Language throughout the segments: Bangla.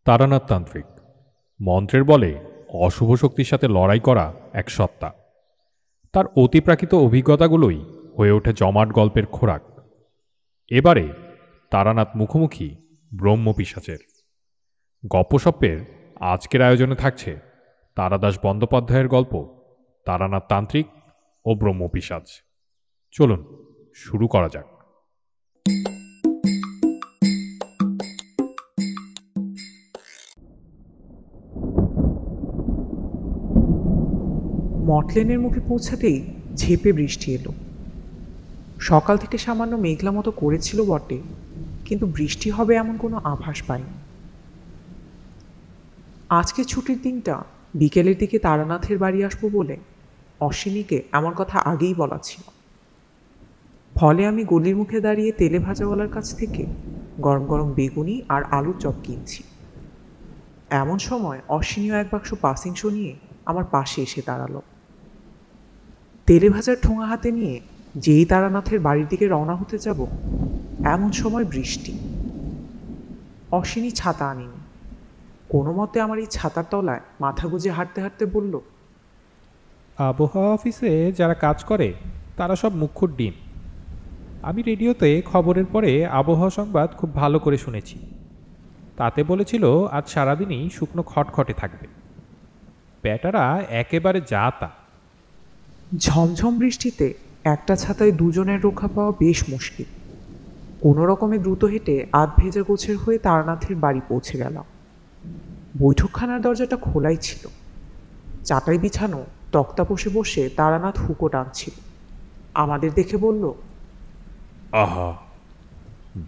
তারানাথ তান্ত্রিক মন্ত্রের বলে অশুভ শক্তির সাথে লড়াই করা এক সত্তা। তার অতিপ্রাকৃত অভিজ্ঞতাগুলোই হয়ে ওঠে জমাট গল্পের খোরাক। এবারে তারানাথ মুখোমুখি ব্রহ্মপিশাচের গপ্পসপ্পের আজকের আয়োজনে থাকছে তারাদাস বন্দ্যোপাধ্যায়ের গল্প তারানাথ তান্ত্রিক ও ব্রহ্মপিশাচ। চলুন শুরু করা যাক। মটলেনের মুখে পৌঁছাতেই ঝেঁপে বৃষ্টি এলো। সকাল থেকে সামান্য মেঘলা মতো করেছিল বটে, কিন্তু বৃষ্টি হবে এমন কোনো আভাস পাইনি। আজকে ছুটির দিনটা বিকেলের দিকে তারানাথের বাড়ি আসবো বলে অশ্বিনীকে এমন কথা আগেই বলা ছিল। ফলে আমি গলির মুখে দাঁড়িয়ে তেলে ভাজাওয়ালার কাছ থেকে গরম গরম বেগুনি আর আলুর চপ কিনছি। এমন সময় অশ্বিনীও এক বাক্স পাসিংশো নিয়ে আমার পাশে এসে দাঁড়ালো। তেলে ভাজার ঠোঙা হাতে নিয়ে যেই তারানাথের বাড়ির দিকে রওনা হতে যাব, এমন সময় বৃষ্টি। অশ্বিনী ছাতা আনিনি। কোনো মতে আমার এই ছাতার তলায় মাথা গুজে হাঁটতে হাঁটতে বলল, আবহাওয়া অফিসে যারা কাজ করে তারা সব মুখ্যুর ডিম। আমি রেডিওতে খবরের পরে আবহাওয়া সংবাদ খুব ভালো করে শুনেছি। তাতে বলেছিল আজ সারাদিনই শুকনো খটখটে থাকবে। ব্যাটারা একেবারে যা তা। ঝমঝম বৃষ্টিতে একটা ছাতায় দুজনের রক্ষা পাওয়া বেশ মুশকিল। কোনো রকমে দ্রুত হেঁটে আধ ভেজা গোছের হয়ে তারানাথের বাড়ি পৌঁছে গেলাম। বৈঠকখানার দরজাটা খোলাই ছিল। চাটাই বিছানো তক্তা বসে বসে তারানাথ হুকো টানছিল। আমাদের দেখে বলল, আহা,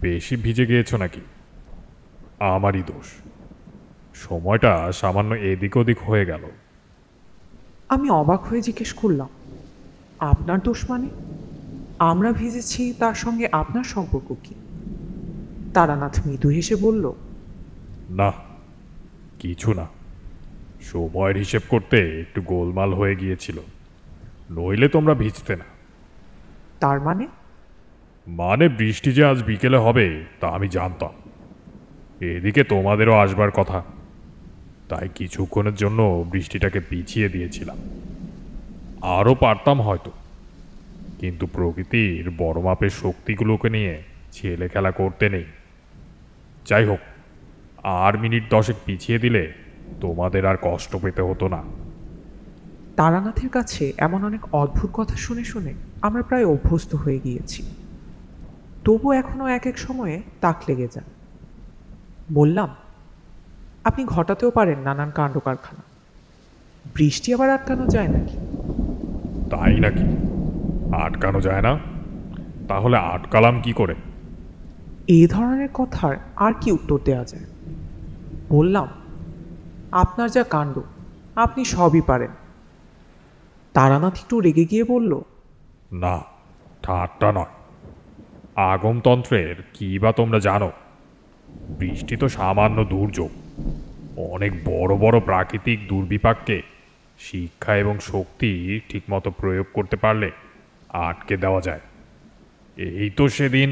বেশি ভিজে গিয়েছ নাকি? আমারই দোষ, সময়টা সামান্য এদিক ওদিক হয়ে গেল। আমি অবাক হয়ে জিজ্ঞেস করলাম, আপনার দোষ মানে? আমরা ভিজেছি তার সঙ্গে আপনার সম্পর্ক কি? তারানাথ মৃদু হেসে বলল, না, কিছু না। সময়ের হিসেব করতে একটু গোলমাল হয়ে গিয়েছিল, নইলে তোমরা ভিজতে না। তার মানে? মানে বৃষ্টি যে আজ বিকেলে হবে তা আমি জানতাম। এদিকে তোমাদেরও আসবার কথা, তাই কিছুক্ষণের জন্য বৃষ্টিটাকে পিছিয়ে দিয়েছিলাম। আরও পারতাম হয়তো, কিন্তু প্রকৃতির বড় মাপের শক্তিগুলোকে নিয়ে ছেলে খেলা করতে নেই। যাই হোক, আর মিনিট 10 পিছিয়ে দিলে তোমাদের আর কষ্ট পেতে হতো না। তারানাথের কাছে এমন অনেক অদ্ভুত কথা শুনে শুনে আমরা প্রায় অভ্যস্ত হয়ে গিয়েছি। তবু এখনো এক এক সময়ে তাক লেগে যায়। বললাম, আপনি ঘটাতেও পারেন নানান কাণ্ড কারখানা, বৃষ্টি আবার আটকানো যায় নাকি? তাই নাকি? আটকানো যায় না? তাহলে আটকালাম কি করে? এই ধরনের কথার আর কি উত্তর দেওয়া যায়? বললাম, আপনার যা কাণ্ড, আপনি সবই পারেন। তারানাথ একটু রেগে গিয়ে বলল, না, ঠাট্টা নয়। আগমতন্ত্রের কি বা তোমরা জানো? বৃষ্টি তো সামান্য দুর্যোগ। অনেক বড় বড় প্রাকৃতিক দুর্বিপাককে শিক্ষা এবং শক্তি ঠিকমতো প্রয়োগ করতে পারলে আটকে দেওয়া যায়। এই তো সেদিন।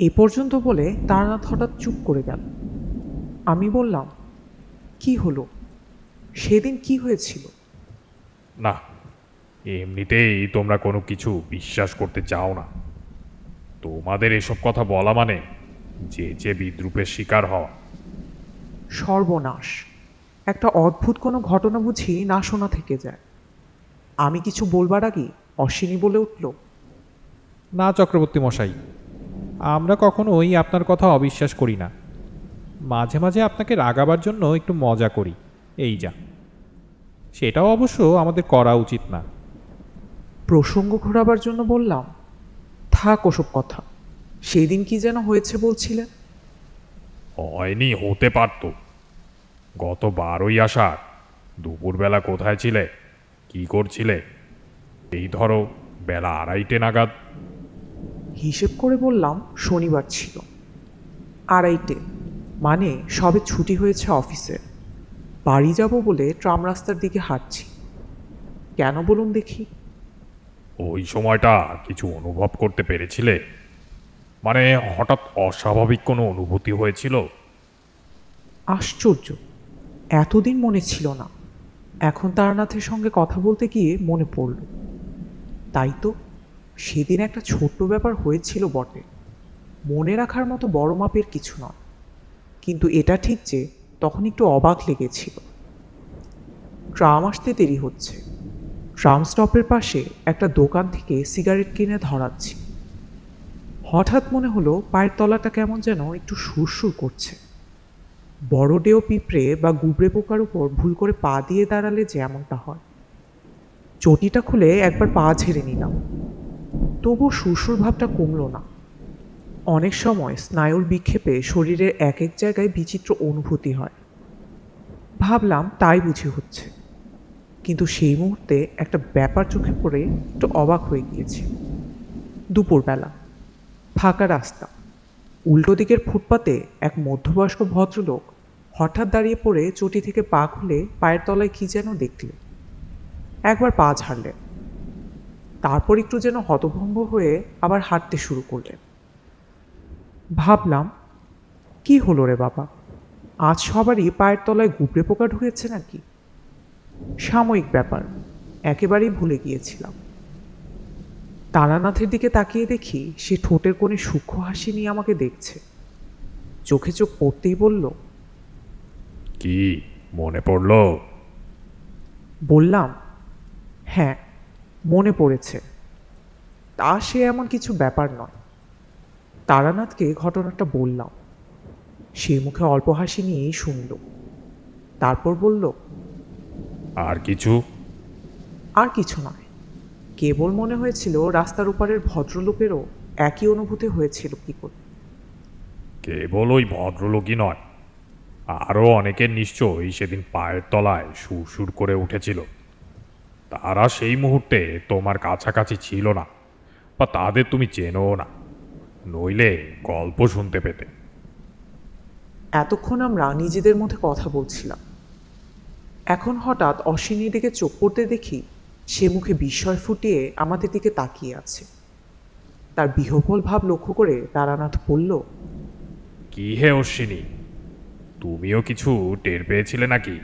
এ পর্যন্ত বলে তারানাথ হঠাৎ চুপ করে গেল। আমি বললাম, কি হলো? সেদিন কি হয়েছিল? না, এমনিতেই তোমরা কোনো কিছু বিশ্বাস করতে চাও না। তোমাদের এসব কথা বলা মানে যে যে বিদ্রূপের শিকার হওয়া। সর্বনাশ! একটা অদ্ভুত কোনো ঘটনা বুঝি না শোনা থেকে যায়। আমি কিছু বলবার আগে অশ্বিনী বলে উঠল, না চক্রবর্তী মশাই, আমরা কখনোই আপনার কথা অবিশ্বাস করি না। মাঝে মাঝে আপনাকে রাগাবার জন্য একটু মজা করি, এই যা। সেটাও অবশ্য আমাদের করা উচিত না। প্রসঙ্গ ঘোরাবার জন্য বললাম, থাক ওসব কথা। সেদিন কি যেন হয়েছে বলছিলেন? হয়নি হতে পারত। গত 12ই আষাঢ় দুপুরবেলা কোথায় ছিলে, কি করছিলে? এই ধরো বেলা 2:30 নাগাদ। হিসেব করে বললাম, শনিবার ছিল। 2:30, মানে সবে ছুটি হয়েছে অফিসে। বাড়ি যাব বলে ট্রাম রাস্তার দিকে হাঁটছি। কেন বলুন দেখি? ওই সময়টা কিছু অনুভব করতে পেরেছিলে? মানে হঠাৎ অস্বাভাবিক কোনো অনুভূতি হয়েছিল? আশ্চর্য, এতদিন মনে ছিল না, এখন তারানাথের সঙ্গে কথা বলতে গিয়ে মনে পড়ল। তাই তো, সেদিন একটা ছোট্ট ব্যাপার হয়েছিল বটে, মনে রাখার মতো বড় মাপের কিছু নয়, কিন্তু এটা ঠিক যে তখন একটু অবাক লেগেছিল। ট্রাম আসতে দেরি হচ্ছে। ট্রাম স্টপের পাশে একটা দোকান থেকে সিগারেট কিনে ধরাচ্ছি। হঠাৎ মনে হলো পায়ের তলাটা কেমন যেন একটু সুরসুর করছে। বড় ডেও পিঁপড়ে বা গুবরে পোকার উপর ভুল করে পা দিয়ে দাঁড়ালে যে এমনটা হয়। চটিটা খুলে একবার পা ঝেড়ে নিলাম, তবু সুরসুর ভাবটা কমল না। অনেক সময় স্নায়ুর বিক্ষেপে শরীরের এক এক জায়গায় বিচিত্র অনুভূতি হয়। ভাবলাম তাই বুঝি হচ্ছে, কিন্তু সেই মুহূর্তে একটা ব্যাপার চোখে পড়ে একটু অবাক হয়ে গিয়েছি। দুপুরবেলা, ফাঁকা রাস্তা, উল্টো দিকের ফুটপাতে এক মধ্যবয়স্ক ভদ্রলোক হঠাৎ দাঁড়িয়ে পড়ে চটি থেকে পা খুলে পায়ের তলায় কি যেন দেখলে, একবার পা ঝাড়লেন, তারপর একটু যেন হতভম্ব হয়ে আবার হাঁটতে শুরু করলেন। ভাবলাম, কি হলো রে বাবা, আজ সবারই পায়ের তলায় গুবরে পোকা ঢুকেছে নাকি? সাময়িক ব্যাপার, একেবারেই ভুলে গিয়েছিলাম। তারানাথের দিকে তাকিয়ে দেখি সে ঠোঁটের কোণে সূক্ষ্ম হাসি নিয়ে আমাকে দেখছে। চোখে চোখ পড়তেই বলল, কি মনে পড়ল? বললাম, হ্যাঁ মনে পড়েছে। তা সে এমন কিছু ব্যাপার নয়। তারানাথকে ঘটনাটা বললাম। সে মুখে অল্প হাসি নিয়েই শুনল, তারপর বলল, আর কিছু? আর কিছু নয়, কেবল মনে হয়েছিল রাস্তার ওপারের ভদ্রলোকেরও একই অনুভূতি হয়েছিল কি করে। কেবল ওই ভদ্রলোকই নয়, আরও অনেকের নিশ্চয়ই সেদিন পায়ের তলায় সুরসুর করে উঠেছিল। তারা সেই মুহূর্তে তোমার কাছাকাছি ছিল না, বা তাদের তুমি চেনো না, নইলে গল্প শুনতে পেতে। এতক্ষণ আমরা নিজেদের মধ্যে কথা বলছিলাম। এখন হঠাৎ অশ্বিনীর দিকে চোখ পড়তে দেখি সে মুখে বিস্ময় ফুটিয়ে আমাদের দিকে তাকিয়ে আছে। তার বিহ্বল ভাব লক্ষ্য করে তারানাথ বলল, কি হে অশ্বিনী, তুমিও কিছু টের পেয়েছিলে নাকি?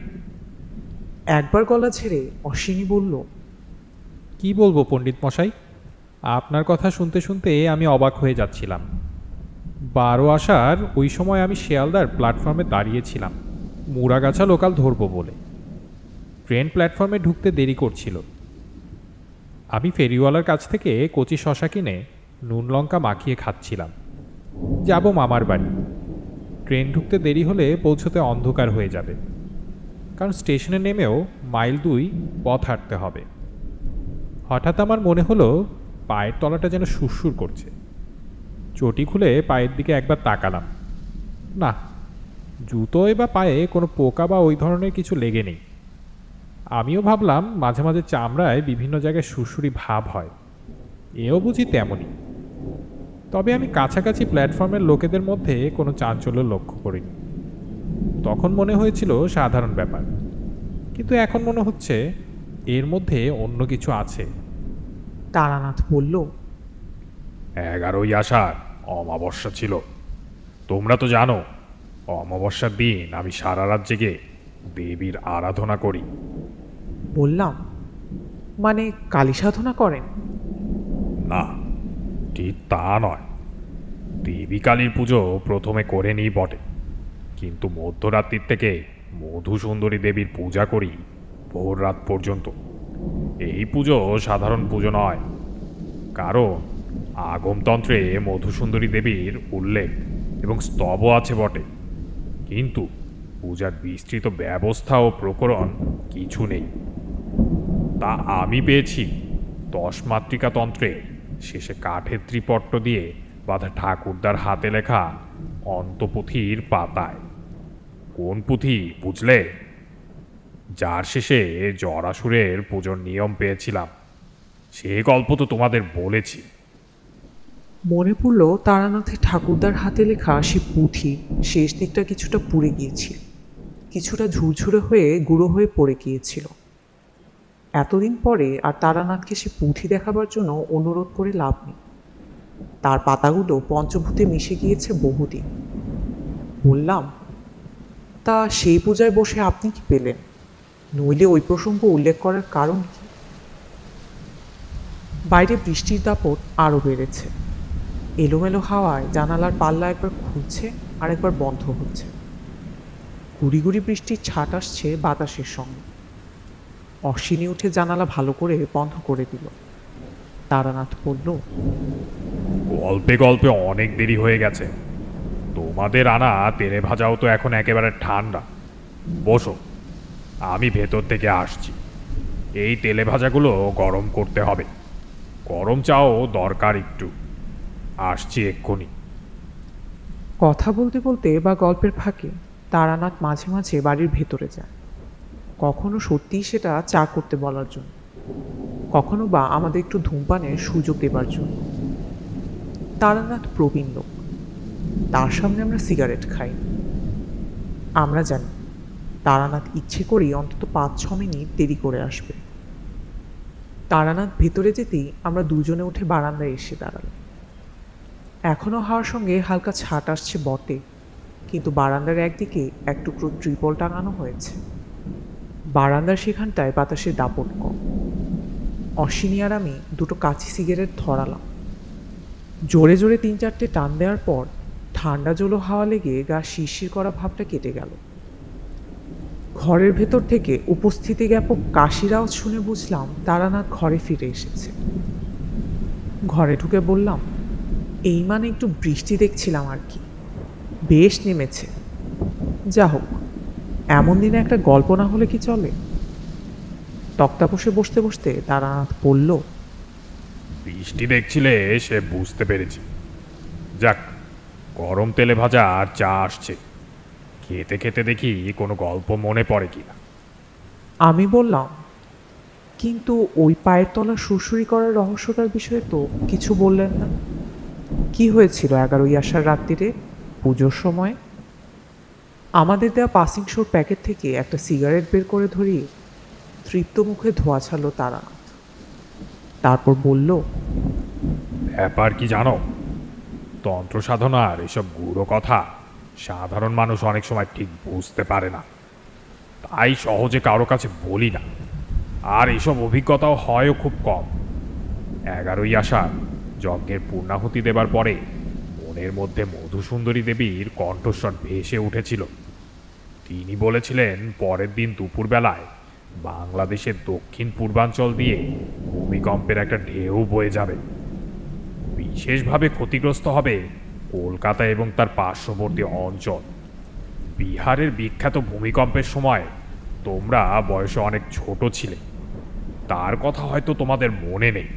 একবার গলা ছেড়ে অশ্বিনী বলল, কি বলবো পণ্ডিত মশাই, আপনার কথা শুনতে শুনতে আমি অবাক হয়ে যাচ্ছিলাম। 12 আসার ওই সময় আমি শিয়ালদার প্ল্যাটফর্মে দাঁড়িয়েছিলাম মুড়াগাছা লোকাল ধরবো বলে। ট্রেন প্ল্যাটফর্মে ঢুকতে দেরি করছিল। আমি ফেরিওয়ালার কাছ থেকে কচি শশা কিনে নুন লঙ্কা মাখিয়ে খাচ্ছিলাম। যাব মামার বাড়ি। ট্রেন ঢুকতে দেরি হলে পৌঁছতে অন্ধকার হয়ে যাবে, কারণ স্টেশনে নেমেও মাইল 2 পথ হাঁটতে হবে। হঠাৎ আমার মনে হলো পায়ের তলাটা যেন সুরসুর করছে। চটি খুলে পায়ের দিকে একবার তাকালাম, না, জুতোয় বা পায়ে কোনো পোকা বা ওই ধরনের কিছু লেগে নেই। আমিও ভাবলাম মাঝে মাঝে চামড়ায় বিভিন্ন জায়গায় সুরসুরি ভাব হয়, এও বুঝি তেমনই। তবে আমি কাছাকাছি প্ল্যাটফর্মের লোকেদের মধ্যে কোনো চাঞ্চল্য লক্ষ্য করিনি। তখন মনে হয়েছিল সাধারণ ব্যাপার, কিন্তু এখন মনে হচ্ছে এর মধ্যে অন্য কিছু আছে। তারানাথ বলল, 11ই আষাঢ় অমাবস্যা ছিল। তোমরা তো জানো, অমাবস্যার দিন আমি সারা রাত জেগে দেবীর আরাধনা করি। বললাম, মানে কালী সাধনা করেন? না, ঠিক তা নয়। দেবী কালীর পুজো প্রথমে করে নিই বটে, কিন্তু মধ্যরাত্রির থেকে মধুসুন্দরী দেবীর পূজা করি ভোর রাত পর্যন্ত। এই পুজো সাধারণ পুজো নয়, কারণ আগমতন্ত্রে মধুসুন্দরী দেবীর উল্লেখ এবং স্তব আছে বটে, কিন্তু পূজার বিস্তৃত ব্যবস্থা ও প্রকরণ কিছু নেই। তা আমি পেয়েছি 10 মাতৃকা তন্ত্রে শেষে কাঠের ত্রিপট্ট দিয়ে বাঁধা ঠাকুরদার হাতে লেখা অন্তপুথির পাতায়। কোন পুঁথি বুঝলে? যার শেষে জরাসুরের পুজোর নিয়ম পেয়েছিলাম। সে গল্প তো তোমাদের বলেছি। মনে পড়ল তারানাথের ঠাকুরদার হাতে লেখা সে পুঁথি শেষ দিকটা কিছুটা পুড়ে গিয়েছিল, কিছুটা ঝুরঝুরে হয়ে গুঁড়ো হয়ে পড়ে গিয়েছিল। এতদিন পরে আর তারানাথকে সে পুঁথি দেখাবার জন্য অনুরোধ করে লাভ নেই। তার পাতাগুলো পঞ্চভূতে মিশে গিয়েছে বহুদিন। বললাম, তা সেই পূজায় বসে আপনি কি পেলেন? নইলে ওই প্রসঙ্গ উল্লেখ করার কারণ কি? বাইরে বৃষ্টির দাপট আরও বেড়েছে। এলোমেলো হাওয়ায় জানালার পাল্লা একবার খুলছে আর একবার বন্ধ হচ্ছে। গুড়ি গুড়ি বৃষ্টির ছাট আসছে বাতাসের সঙ্গে। অশ্বিনী উঠে জানালা ভালো করে বন্ধ করে দিল। তারানাথ বলল, গল্পে গল্পে অনেক দেরি হয়ে গেছে। তোমাদের আনা তেলে ভাজাও তো এখন একেবারে ঠান্ডা। বসো, আমি ভেতর থেকে আসছি। এই তেলে ভাজাগুলো গরম করতে হবে। গরম চাও দরকার একটু। আসছি এক্ষুনি। কথা বলতে বলতে বা গল্পের ফাঁকে তারানাথ মাঝে মাঝে বাড়ির ভেতরে যায়। কখনো সত্যিই সেটা চা করতে বলার জন্য, কখনো বা আমাদের একটু ধূমপানের সুযোগ দেবার জন্য। তারানাথ প্রবীণ লোক, তার সামনে আমরা সিগারেট খাই। আমরা জানি তারানাথ ইচ্ছে করেই অন্তত 5-6 মিনিট দেরি করে আসবে। তারানাথ ভেতরে যেতেই আমরা দুজনে উঠে বারান্দায় এসে দাঁড়ালাম। এখনও হাওয়ার সঙ্গে হালকা ছাট আসছে বটে, কিন্তু বারান্দার একদিকে এক টুকরো ত্রিপল টাঙানো হয়েছে। বারান্দার সেখানটায় বাতাসের দাপট কম। অশ্বিনী আর আমি দুটো কাঁচি সিগারেট ধরালাম। জোরে জোরে 3-4টে টান দেওয়ার পর ঠান্ডা জলো হাওয়া লেগে গা শিরশির করা ভাবটা কেটে গেল। ঘরের ভেতর থেকে উপস্থিতি জ্ঞাপক কাশির আওয়াজ শুনে বুঝলাম তারানাথ ঘরে ফিরে এসেছে। ঘরে ঢুকে বললাম, এই মানে একটু বৃষ্টি দেখছিলাম আর কি, বেশ নেমেছে। যা হোক, এমন দিনে একটা গল্প না হলে কি চলে? তক্তাপোষে বসতে বসতে তারানাথ বলল, বৃষ্টি দেখছিলে সে বুঝতে পেরেছি। যাক, গরম তেলে ভাজা আর চা আসছে। খেতে খেতে দেখি কোনো গল্প মনে পড়ে কিনা। আমি বললাম, কিন্তু ওই পায়ের তলা সুরসুরি করার রহস্যটার বিষয়ে তো কিছু বললেন না। কি হয়েছিল 11ই আষাঢ় রাত্রিরে পুজোর সময়? আমাদের দেওয়া পাসিং শোর প্যাকেট থেকে একটা সিগারেট বের করে ধরিয়ে তৃপ্ত মুখে ধোয়া ছাড়ল তারানাথ। তারপর বলল, ব্যাপার কি জানো? তন্ত্র সাধনার এসব গুঁড়ো কথা সাধারণ মানুষ অনেক সময় ঠিক বুঝতে পারে না, তাই সহজে কারো কাছে বলি না। আর এসব অভিজ্ঞতাও হয়ও খুব কম। 11ই আষাঢ় যজ্ঞের পূর্ণাহুতি দেবার পরে মনের মধ্যে মধুসুন্দরী দেবীর কণ্ঠস্বর ভেসে উঠেছিল। তিনি বলেছিলেন পরের দিন দুপুরবেলায় বাংলাদেশের দক্ষিণ পূর্বাঞ্চল দিয়ে ভূমিকম্পের একটা ঢেউ বয়ে যাবে। বিশেষভাবে ক্ষতিগ্রস্ত হবে কলকাতা এবং তার পার্শ্ববর্তী অঞ্চল। বিহারের বিখ্যাত ভূমিকম্পের সময় তোমরা বয়সে অনেক ছোট ছিলে, তার কথা হয়তো তোমাদের মনে নেই।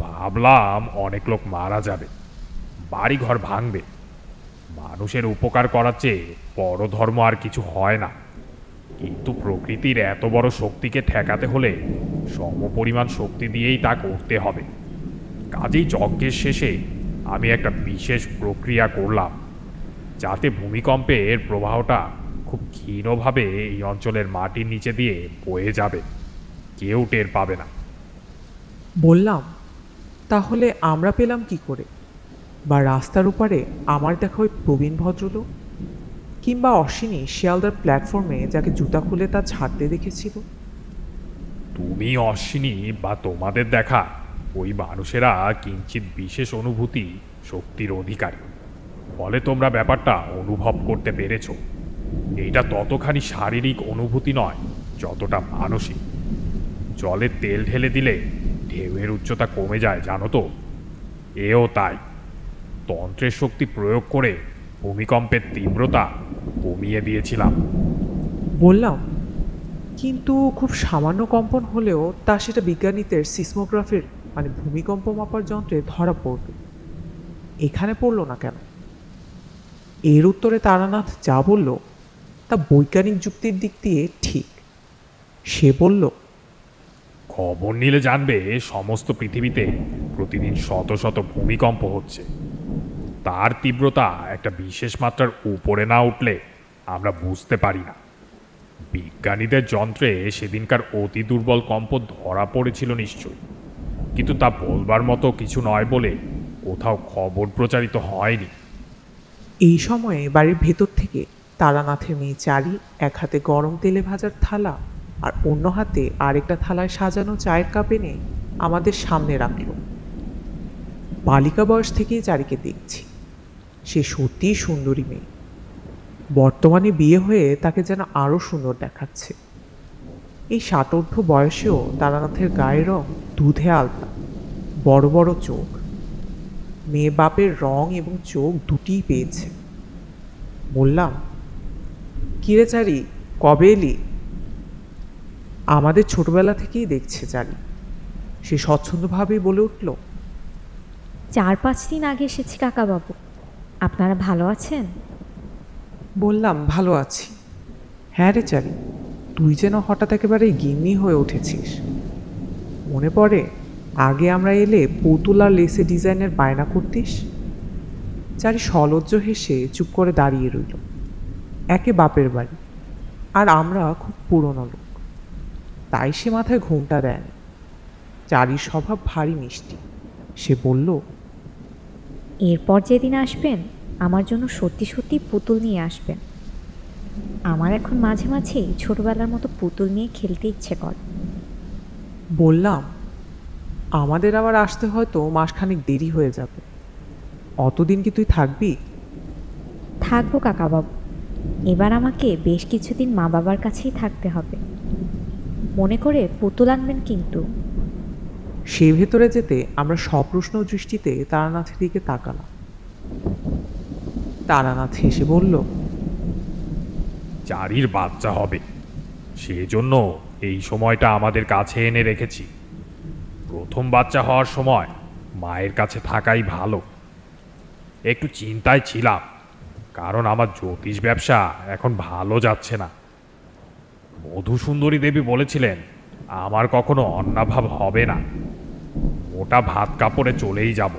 ভাবলাম অনেক লোক মারা যাবে, বাড়িঘর ভাঙবে। মানুষের উপকার করার চেয়ে বড় ধর্ম আর কিছু হয় না। কিন্তু প্রকৃতির এত বড় শক্তিকে ঠেকাতে হলে সমপরিমাণ শক্তি দিয়েই তা করতে হবে। কাজেই যজ্ঞের শেষে আমি একটা বিশেষ প্রক্রিয়া করলাম, যাতে ভূমিকম্পের প্রবাহটা খুব ক্ষীণভাবে এই অঞ্চলের মাটির নিচে দিয়ে বয়ে যাবে, কেউ টের পাবে না। বললাম, তাহলে আমরা পেলাম কি করে? বা রাস্তার উপরে আমার দেখা ওই প্রবীণ ভদ্রলোক, কিংবা অশ্বিনী শিয়ালদার প্ল্যাটফর্মে যাকে জুতা খুলে তা ছাড়তে দেখেছিল? তুমি অশ্বিনী বা তোমাদের দেখা ওই মানুষেরা কিঞ্চিত বিশেষ অনুভূতি শক্তির অধিকারী, ফলে তোমরা ব্যাপারটা অনুভব করতে পেরেছ। এইটা ততখানি শারীরিক অনুভূতি নয় যতটা মানসিক। জলে তেল ঢেলে দিলে ঢেউয়ের উচ্চতা কমে যায়, জানো তো? এও তাই। তন্ত্রের শক্তি প্রয়োগ করে ভূমিকম্পের তীব্রতা কমিয়ে দিয়েছিলাম। বললাম, কিন্তু খুব সামান্য কম্পন হলেও তা সেটা বিজ্ঞানীদের সিসমোগ্রাফির মানে ভূমিকম্প মাপার যন্ত্রে ধরা পড়বে, এখানে পড়লো না কেন? এর উত্তরে তারানাথ যা বলল তা বৈজ্ঞানিক যুক্তির দিক দিয়ে ঠিক। সে বলল, খবর নিলে জানবে সমস্ত পৃথিবীতে প্রতিদিন শত শত ভূমিকম্প হচ্ছে। তার তীব্রতা একটা বিশেষ মাত্রার উপরে না উঠলে আমরা বুঝতে পারি না। বিজ্ঞানীদের যন্ত্রে সেদিনকার অতি দুর্বল কম্প ধরা পড়েছিল নিশ্চয়ই, কিন্তু তা বলবার মতো কিছু নয় বলে কোথাও খবর প্রচারিত হয়নি। এই সময়ে বাড়ির ভেতর থেকে তারানাথের মেয়ে চারি এক হাতে গরম তেলে ভাজার থালা আর অন্য হাতে আরেকটা থালায় সাজানো চায়ের কাপ এনে আমাদের সামনে রাখল। বালিকা বয়স থেকেই চারিকে দেখছি, সে সত্যিই সুন্দরী মেয়ে। বর্তমানে বিয়ে হয়ে তাকে যেন আরও সুন্দর দেখাচ্ছে। এই ষাটোর্ধ্ব বয়সেও তারানাথের গায়ের রং দুধে আলতা, বড় বড় চোখ। মেয়ে বাপের রং এবং চোখ দুটিই পেয়েছে। বললাম, কিরে চারি, কবে এলি? আমাদের ছোটবেলা থেকেই দেখছে চারি, সে স্বচ্ছন্দভাবেই বলে উঠল, 4-5 দিন আগে এসেছি কাকাবাবু। আপনারা ভালো আছেন? বললাম, ভালো আছি। হ্যাঁ রে চারি, তুই যেন হঠাৎ একেবারে গিন্নি হয়ে উঠেছিস। মনে পড়ে আগে আমরা এলে পুতুল আর লেসে ডিজাইনের বায়না করতিস। চারি সলজ্জ হেসে চুপ করে দাঁড়িয়ে রইল। একে বাপের বাড়ি, আর আমরা খুব পুরনো লোক, তাই সে মাথায় ঘোমটা দেয়নি। চারির স্বভাব ভারী মিষ্টি। সে বলল, এরপর যেদিন আসবেন আমার জন্য সত্যি সত্যি পুতুল নিয়ে আসবেন। আমার এখন মাঝে মাঝেই ছোটবেলার মতো পুতুল নিয়ে খেলতে ইচ্ছে করে। বললাম, আমাদের আবার আসতে হয়তো মাসখানেক দেরি হয়ে যাবে। অতদিন কি তুই থাকবি? থাকবো কাকাবাবু, এবার আমাকে বেশ কিছুদিন মা বাবার কাছেই থাকতে হবে। মনে করে পুতুল আনবেন কিন্তু। সে ভেতরে যেতে আমরা সপ্রশ্ন দৃষ্টিতে তারানাথের দিকে তাকালাম। তারানাথ হেসে বলল, চারির বাচ্চা হবে, সেজন্য এই সময়টা আমাদের কাছে এনে রেখেছি। প্রথম বাচ্চা হওয়ার সময় মায়ের কাছে থাকাই ভালো। একটু চিন্তায় ছিলাম, কারণ আমার জ্যোতিষ ব্যবসা এখন ভালো যাচ্ছে না। মধুসুন্দরী দেবী বলেছিলেন আমার কখনো অন্নাভাব হবে না, মোটা ভাত কাপড়ে চলেই যাব,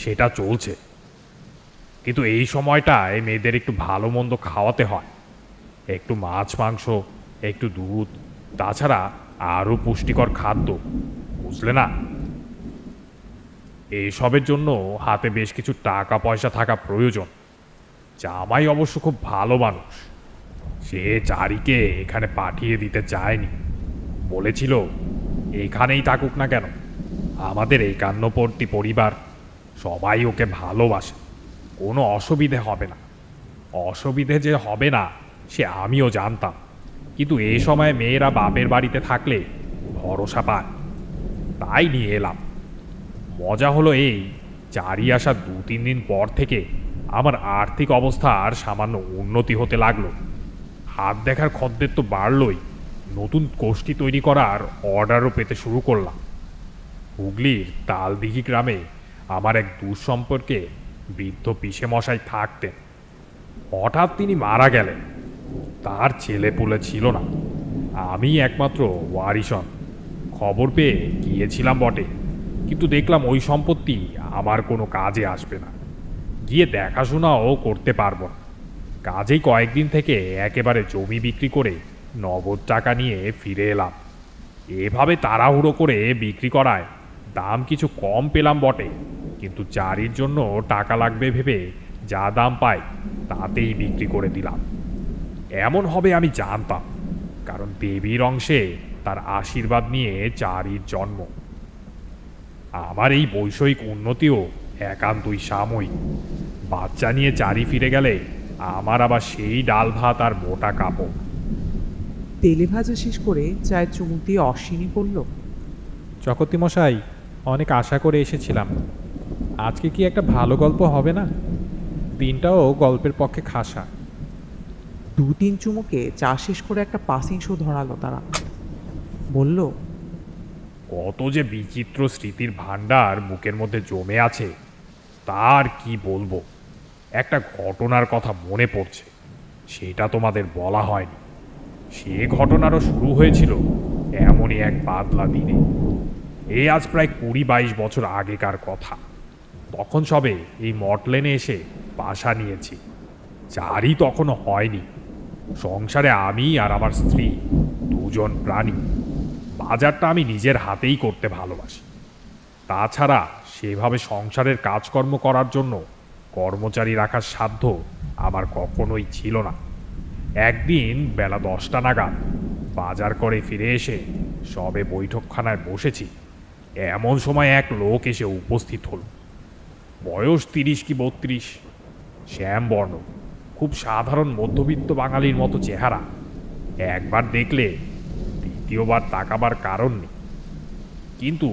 সেটা চলছে। কিন্তু এই সময়টায় মেয়েদের একটু ভালো মন্দ খাওয়াতে হয়, একটু মাছ মাংস, একটু দুধ, তাছাড়া আরও পুষ্টিকর খাদ্য, বুঝলে না? এইসবের জন্য হাতে বেশ কিছু টাকা পয়সা থাকা প্রয়োজন। জামাই অবশ্য খুব ভালো মানুষ, সে চারিকে এখানে পাঠিয়ে দিতে চায়নি। বলেছিল এখানেই থাকুক না কেন, আমাদের একান্নবর্তী পরিবার, সবাই ওকে ভালোবাসে, কোনো অসুবিধে হবে না। অসুবিধে যে হবে না সে আমিও জানতাম, কিন্তু এই সময় মেয়েরা বাপের বাড়িতে থাকলে ভরসা পায়, তাই নিয়ে এলাম। মজা হলো এই, চারি আসার 2-3 দিন পর থেকে আমার আর্থিক অবস্থার সামান্য উন্নতি হতে লাগলো। হাত দেখার খদ্দের তো বাড়লই, নতুন কোষ্ঠী তৈরি করার অর্ডারও পেতে শুরু করলাম। হুগলির তালদিঘি গ্রামে আমার এক দুঃসম্পর্কে বৃদ্ধ পিসে মশাই থাকতেন। হঠাৎ তিনি মারা গেলেন। তার ছেলেপুলে ছিল না, আমি একমাত্র ওয়ারিশন। খবর পেয়ে গিয়েছিলাম বটে, কিন্তু দেখলাম ওই সম্পত্তি আমার কোনো কাজে আসবে না, গিয়ে দেখাশোনাও করতে পারবো না। কাজেই কয়েকদিন থেকে একেবারে জমি বিক্রি করে নগদ টাকা নিয়ে ফিরে এলাম। এভাবে তাড়াহুড়ো করে বিক্রি করায় দাম কিছু কম পেলাম বটে, কিন্তু চারির জন্য টাকা লাগবে ভেবে যা দাম পাই তাতেই বিক্রি করে দিলাম। এমন হবে আমি জানতাম, কারণ দেবীর অংশে তার আশীর্বাদ নিয়ে চারির জন্ম। আমার এই বৈষয়িক উন্নতিও একান্তই সাময়িক। বাচ্চা নিয়ে চারি ফিরে গেলে আমার আবার সেই ডাল ভাত আর মোটা কাপড়। তেলে ভাজা শেষ করে চায়ের চুমুক দিয়ে অশ্বিনী বলল, চকর্তি মশাই, অনেক আশা করে এসেছিলাম। আজকে কি একটা ভালো গল্প হবে না? দিনটাও গল্পের পক্ষে খাসা। 2-3 চুমুকে চা শেষ করে একটা পাসিং শো ধরালো তারা। বলল, কত যে বিচিত্র স্মৃতির ভাণ্ডার বুকের মধ্যে জমে আছে, তার কি বলবো। একটা ঘটনার কথা মনে পড়ছে, সেটা তোমাদের বলা হয়নি। সে ঘটনারও শুরু হয়েছিল এমনই এক বাদলা দিনে। এই আজ প্রায় 20-22 বছর আগেকার কথা। তখন সবে এই মটলেনে এসে বাসা নিয়েছি। চারি তখনও হয়নি। সংসারে আমি আর আমার স্ত্রী, দুজন প্রাণী। বাজারটা আমি নিজের হাতেই করতে ভালোবাসি। তাছাড়া সেভাবে সংসারের কাজকর্ম করার জন্য কর্মচারী রাখার সাধ্য আমার কখনোই ছিল না। একদিন বেলা 10টা নাগাদ বাজার করে ফিরে এসে সবে বৈঠকখানায় বসেছি, এমন সময় এক লোক এসে উপস্থিত হল। বয়স 30 কি 32, শ্যামবর্ণ, খুব সাধারণ মধ্যবিত্ত বাঙালির মতো চেহারা। একবার দেখলে দ্বিতীয়বার তাকাবার কারণ নেই, কিন্তু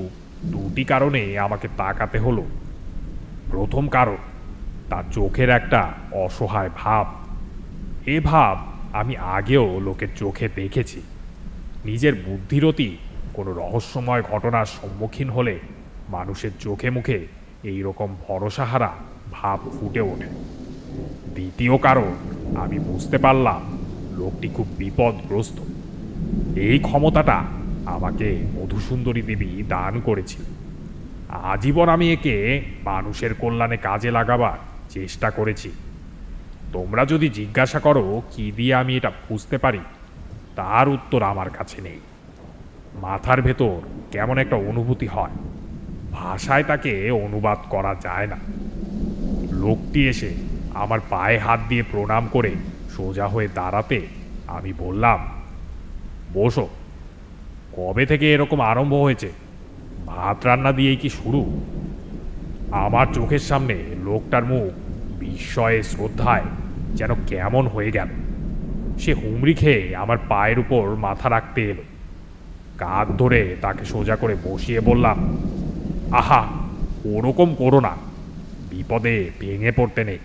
দুটি কারণে আমাকে তাকাতে হলো। প্রথম কারণ, তার চোখের একটা অসহায় ভাব। এ ভাব আমি আগেও লোকের চোখে দেখেছি। নিজের বুদ্ধিরতি কোনো রহস্যময় ঘটনার সম্মুখীন হলে মানুষের চোখে মুখে এই রকম ভরসাহারা ভাব ফুটে ওঠে। দ্বিতীয় কারণ, আমি বুঝতে পারলাম লোকটি খুব বিপদগ্রস্ত। এই ক্ষমতাটা আমাকে মধুসুন্দরী দেবী দান করেছিল। আজীবন আমি একে মানুষের কল্যাণে কাজে লাগাবার চেষ্টা করেছি। তোমরা যদি জিজ্ঞাসা করো কি দিয়ে আমি এটা বুঝতে পারি, তার উত্তর আমার কাছে নেই। মাথার ভেতর কেমন একটা অনুভূতি হয়, ভাষায় তাকে অনুবাদ করা যায় না। লোকটি এসে আমার পায়ে হাত দিয়ে প্রণাম করে সোজা হয়ে দাঁড়াতে আমি বললাম, বসো। কবে থেকে এরকম আরম্ভ হয়েছে? ভাত রান্না দিয়েই কি শুরু? আমার চোখের সামনে লোকটার মুখ বিস্ময়ে শ্রদ্ধায় যেন কেমন হয়ে গেল। সে হুমড়ি খেয়ে আমার পায়ের উপর মাথা রাখতে এলো। কাঁধ ধরে তাকে সোজা করে বসিয়ে বললাম, আহা, ওরকম করো না, বিপদে ভেঙে পড়তে নেই।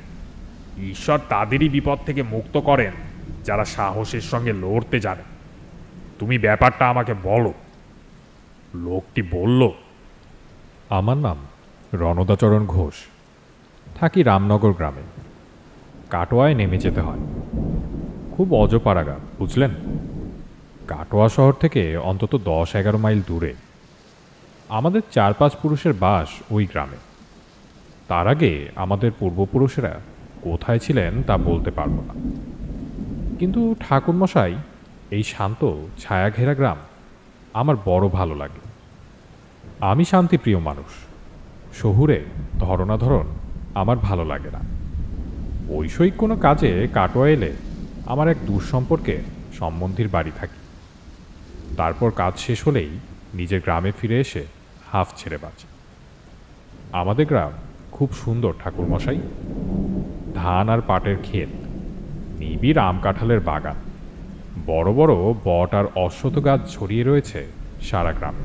ঈশ্বর তাদেরই বিপদ থেকে মুক্ত করেন যারা সাহসের সঙ্গে লড়তে জানে। তুমি ব্যাপারটা আমাকে বলো। লোকটি বলল, আমার নাম রণদাচরণ ঘোষ, থাকি রামনগর গ্রামে। কাটোয়ায় নেমে যেতে হয়, খুব অজপাড়া গ্রাম, বুঝলেন। কাটোয়া শহর থেকে অন্তত 10-11 মাইল দূরে। আমাদের 4-5 পুরুষের বাস ওই গ্রামে। তার আগে আমাদের পূর্বপুরুষেরা কোথায় ছিলেন তা বলতে পারব না, কিন্তু ঠাকুরমশাই এই শান্ত ছায়াঘেরা গ্রাম আমার বড় ভালো লাগে। আমি শান্তিপ্রিয় মানুষ, শহুরে ধরনাধরন আমার ভালো লাগে না। বৈষয়িক কোনো কাজে কাটোয়া এলে আমার এক দূর সম্পর্কে সম্বন্ধীর বাড়ি থাকি। তারপর কাজ শেষ হলেই নিজের গ্রামে ফিরে এসে হাফ ছেড়ে বাঁচি। আমাদের গ্রাম খুব সুন্দর ঠাকুরমশাই। ধান আর পাটের ক্ষেত, নিবিড় আম কাঁঠালের বাগান, বড় বড় বট আর অশ্বত্থ গাছ ছড়িয়ে রয়েছে সারা গ্রামে।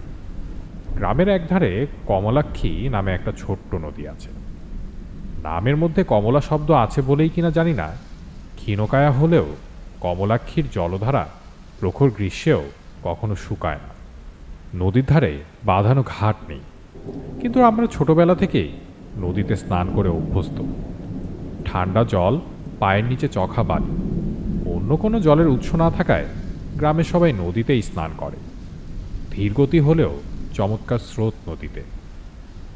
গ্রামের একধারে কমলাক্ষী নামে একটা ছোট্ট নদী আছে। নামের মধ্যে কমলা শব্দ আছে বলেই কিনা জানি না, ক্ষীণকায়া হলেও কমলাক্ষীর জলধারা প্রখর গ্রীষ্মেও কখনো শুকায় না। নদীর ধারে বাঁধানো ঘাট নেই, কিন্তু আমরা ছোটবেলা থেকেই নদীতে স্নান করে অভ্যস্ত। ঠান্ডা জল পায়ের নিচে চখা বালি। অন্য কোনো জলের উৎস না থাকায় গ্রামে সবাই নদীতেই স্নান করে। ধীরগতি হলেও চমৎকার স্রোত নদীতে,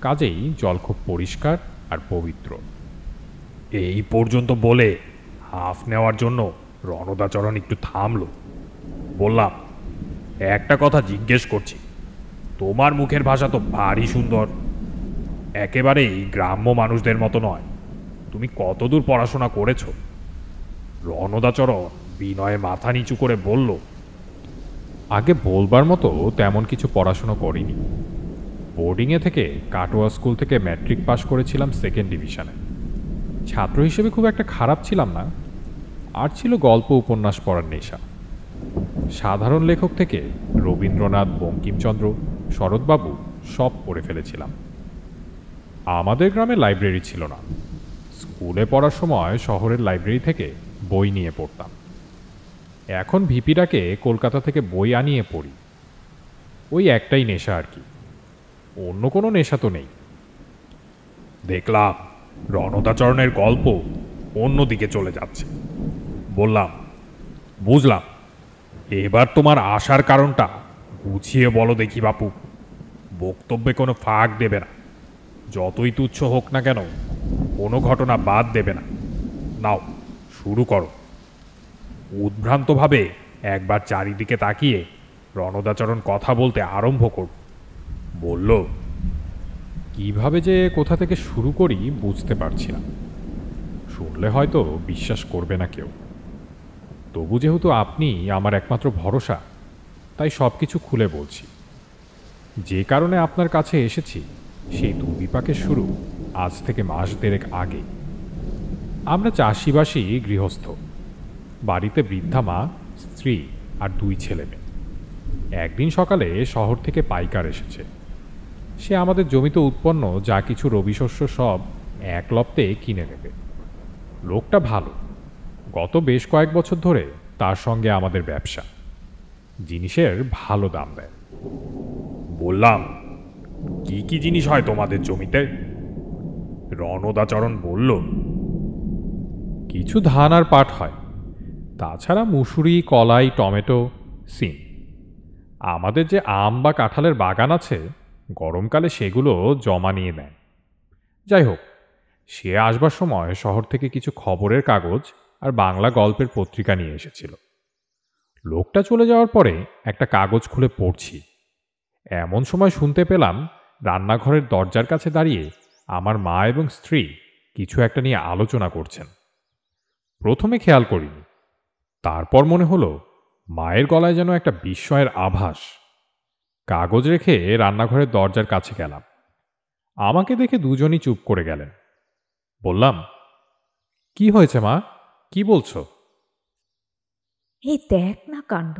কাজেই জল খুব পরিষ্কার আর পবিত্র। এই পর্যন্ত বলে হাফ নেওয়ার জন্য রণদাচরণ একটু থামল। বললাম, একটা কথা জিজ্ঞেস করছি, তোমার মুখের ভাষা তো ভারী সুন্দর, একেবারেই গ্রাম্য মানুষদের মতো নয়। তুমি কতদূর পড়াশোনা করেছ? রণদাচরণ বিনয়ে মাথা নিচু করে বলল, আগে বলবার মতো তেমন কিছু পড়াশুনো করিনি। বোর্ডিংয়ে থেকে কাটোয়া স্কুল থেকে ম্যাট্রিক পাশ করেছিলাম 2nd ডিভিশনে। ছাত্র হিসেবে খুব একটা খারাপ ছিলাম না, আর ছিল গল্প উপন্যাস পড়ার নেশা। সাধারণ লেখক থেকে রবীন্দ্রনাথ, বঙ্কিমচন্দ্র, শরৎবাবু সব পড়ে ফেলেছিলাম। আমাদের গ্রামে লাইব্রেরি ছিল না। স্কুলে পড়ার সময় শহরের লাইব্রেরি থেকে বই নিয়ে পড়তাম। এখন ভিপিরাকে কলকাতা থেকে বই আনিয়ে পড়ি। ওই একটাই নেশা আর কি, অন্য কোনো নেশা তো নেই। দেখলাম রণদাচরণের গল্প অন্যদিকে চলে যাচ্ছে। বললাম, বুঝলাম, এবার তোমার আসার কারণটা বুঝিয়ে বলো দেখি বাপু। বক্তব্যে কোনো ফাঁক দেবে না, যতই তুচ্ছ হোক না কেন কোনো ঘটনা বাদ দেবে না। নাও শুরু করো। উদ্ভ্রান্তভাবে একবার চারিদিকে তাকিয়ে রণদাচরণ কথা বলতে আরম্ভ করল। বলল, কিভাবে যে কোথা থেকে শুরু করি বুঝতে পারছি না। শুনলে হয়তো বিশ্বাস করবে না কেউ। তবু যেহেতু আপনি আমার একমাত্র ভরসা, তাই সব কিছু খুলে বলছি। যে কারণে আপনার কাছে এসেছি সেই দুর্বিপাকের শুরু আজ থেকে মাস দেড়েক আগে। আমরা চাষিবাসী গৃহস্থ, বাড়িতে বৃদ্ধা মা, স্ত্রী আর 2 ছেলে মেয়ে। একদিন সকালে শহর থেকে পাইকার এসেছে। সে আমাদের জমিতে উৎপন্ন যা কিছু রবি শস্য সব এক লপ্তে কিনে নেবে। লোকটা ভালো, গত বেশ কয়েক বছর ধরে তার সঙ্গে আমাদের ব্যবসা। জিনিসের ভালো দাম দেয়। বললাম, কি কি জিনিস হয় তোমাদের জমিতে? রণদাচরণ বলল, কিছু ধান আর পাট হয়, তাছাড়া মুসুরি, কলাই, টমেটো, সিম। আমাদের যে আম বা কাঁঠালের বাগান আছে, গরমকালে সেগুলো জমা নিয়ে নেয়। যাই হোক, সে আসবার সময় শহর থেকে কিছু খবরের কাগজ আর বাংলা গল্পের পত্রিকা নিয়ে এসেছিল। লোকটা চলে যাওয়ার পরে একটা কাগজ খুলে পড়ছি, এমন সময় শুনতে পেলাম রান্নাঘরের দরজার কাছে দাঁড়িয়ে আমার মা এবং স্ত্রী কিছু একটা নিয়ে আলোচনা করছেন। প্রথমে খেয়াল করিনি, তারপর মনে হলো মায়ের গলায় যেন একটা বিস্ময়ের আভাস। কাগজ রেখে রান্নাঘরের দরজার কাছে গেলাম। আমাকে দেখে দুজনই চুপ করে গেলেন। বললাম, কি হয়েছে মা, কি বলছো? এই দেখ না কাণ্ড,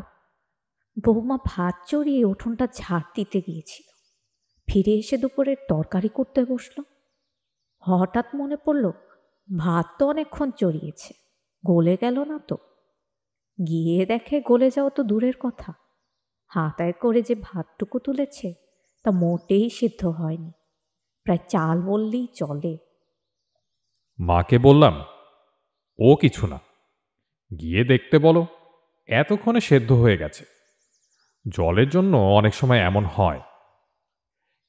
বৌমা ভাত চড়িয়ে উঠোনটা ঝাড় দিতে গিয়েছিল, ফিরে এসে দুপুরের তরকারি করতে বসলো। হঠাৎ মনে পড়ল ভাত তো অনেকক্ষণ চড়িয়েছে, গলে গেল না তো। গিয়ে দেখে গলে যাওয়া তো দূরের কথা, হাতায় করে যে ভাতটুকু তুলেছে তা মোটেই সিদ্ধ হয়নি, প্রায় চাল বললেই চলে। মাকে বললাম, ও কিছু না, গিয়ে দেখতে বলো, এতক্ষণে সেদ্ধ হয়ে গেছে। জলের জন্য অনেক সময় এমন হয়,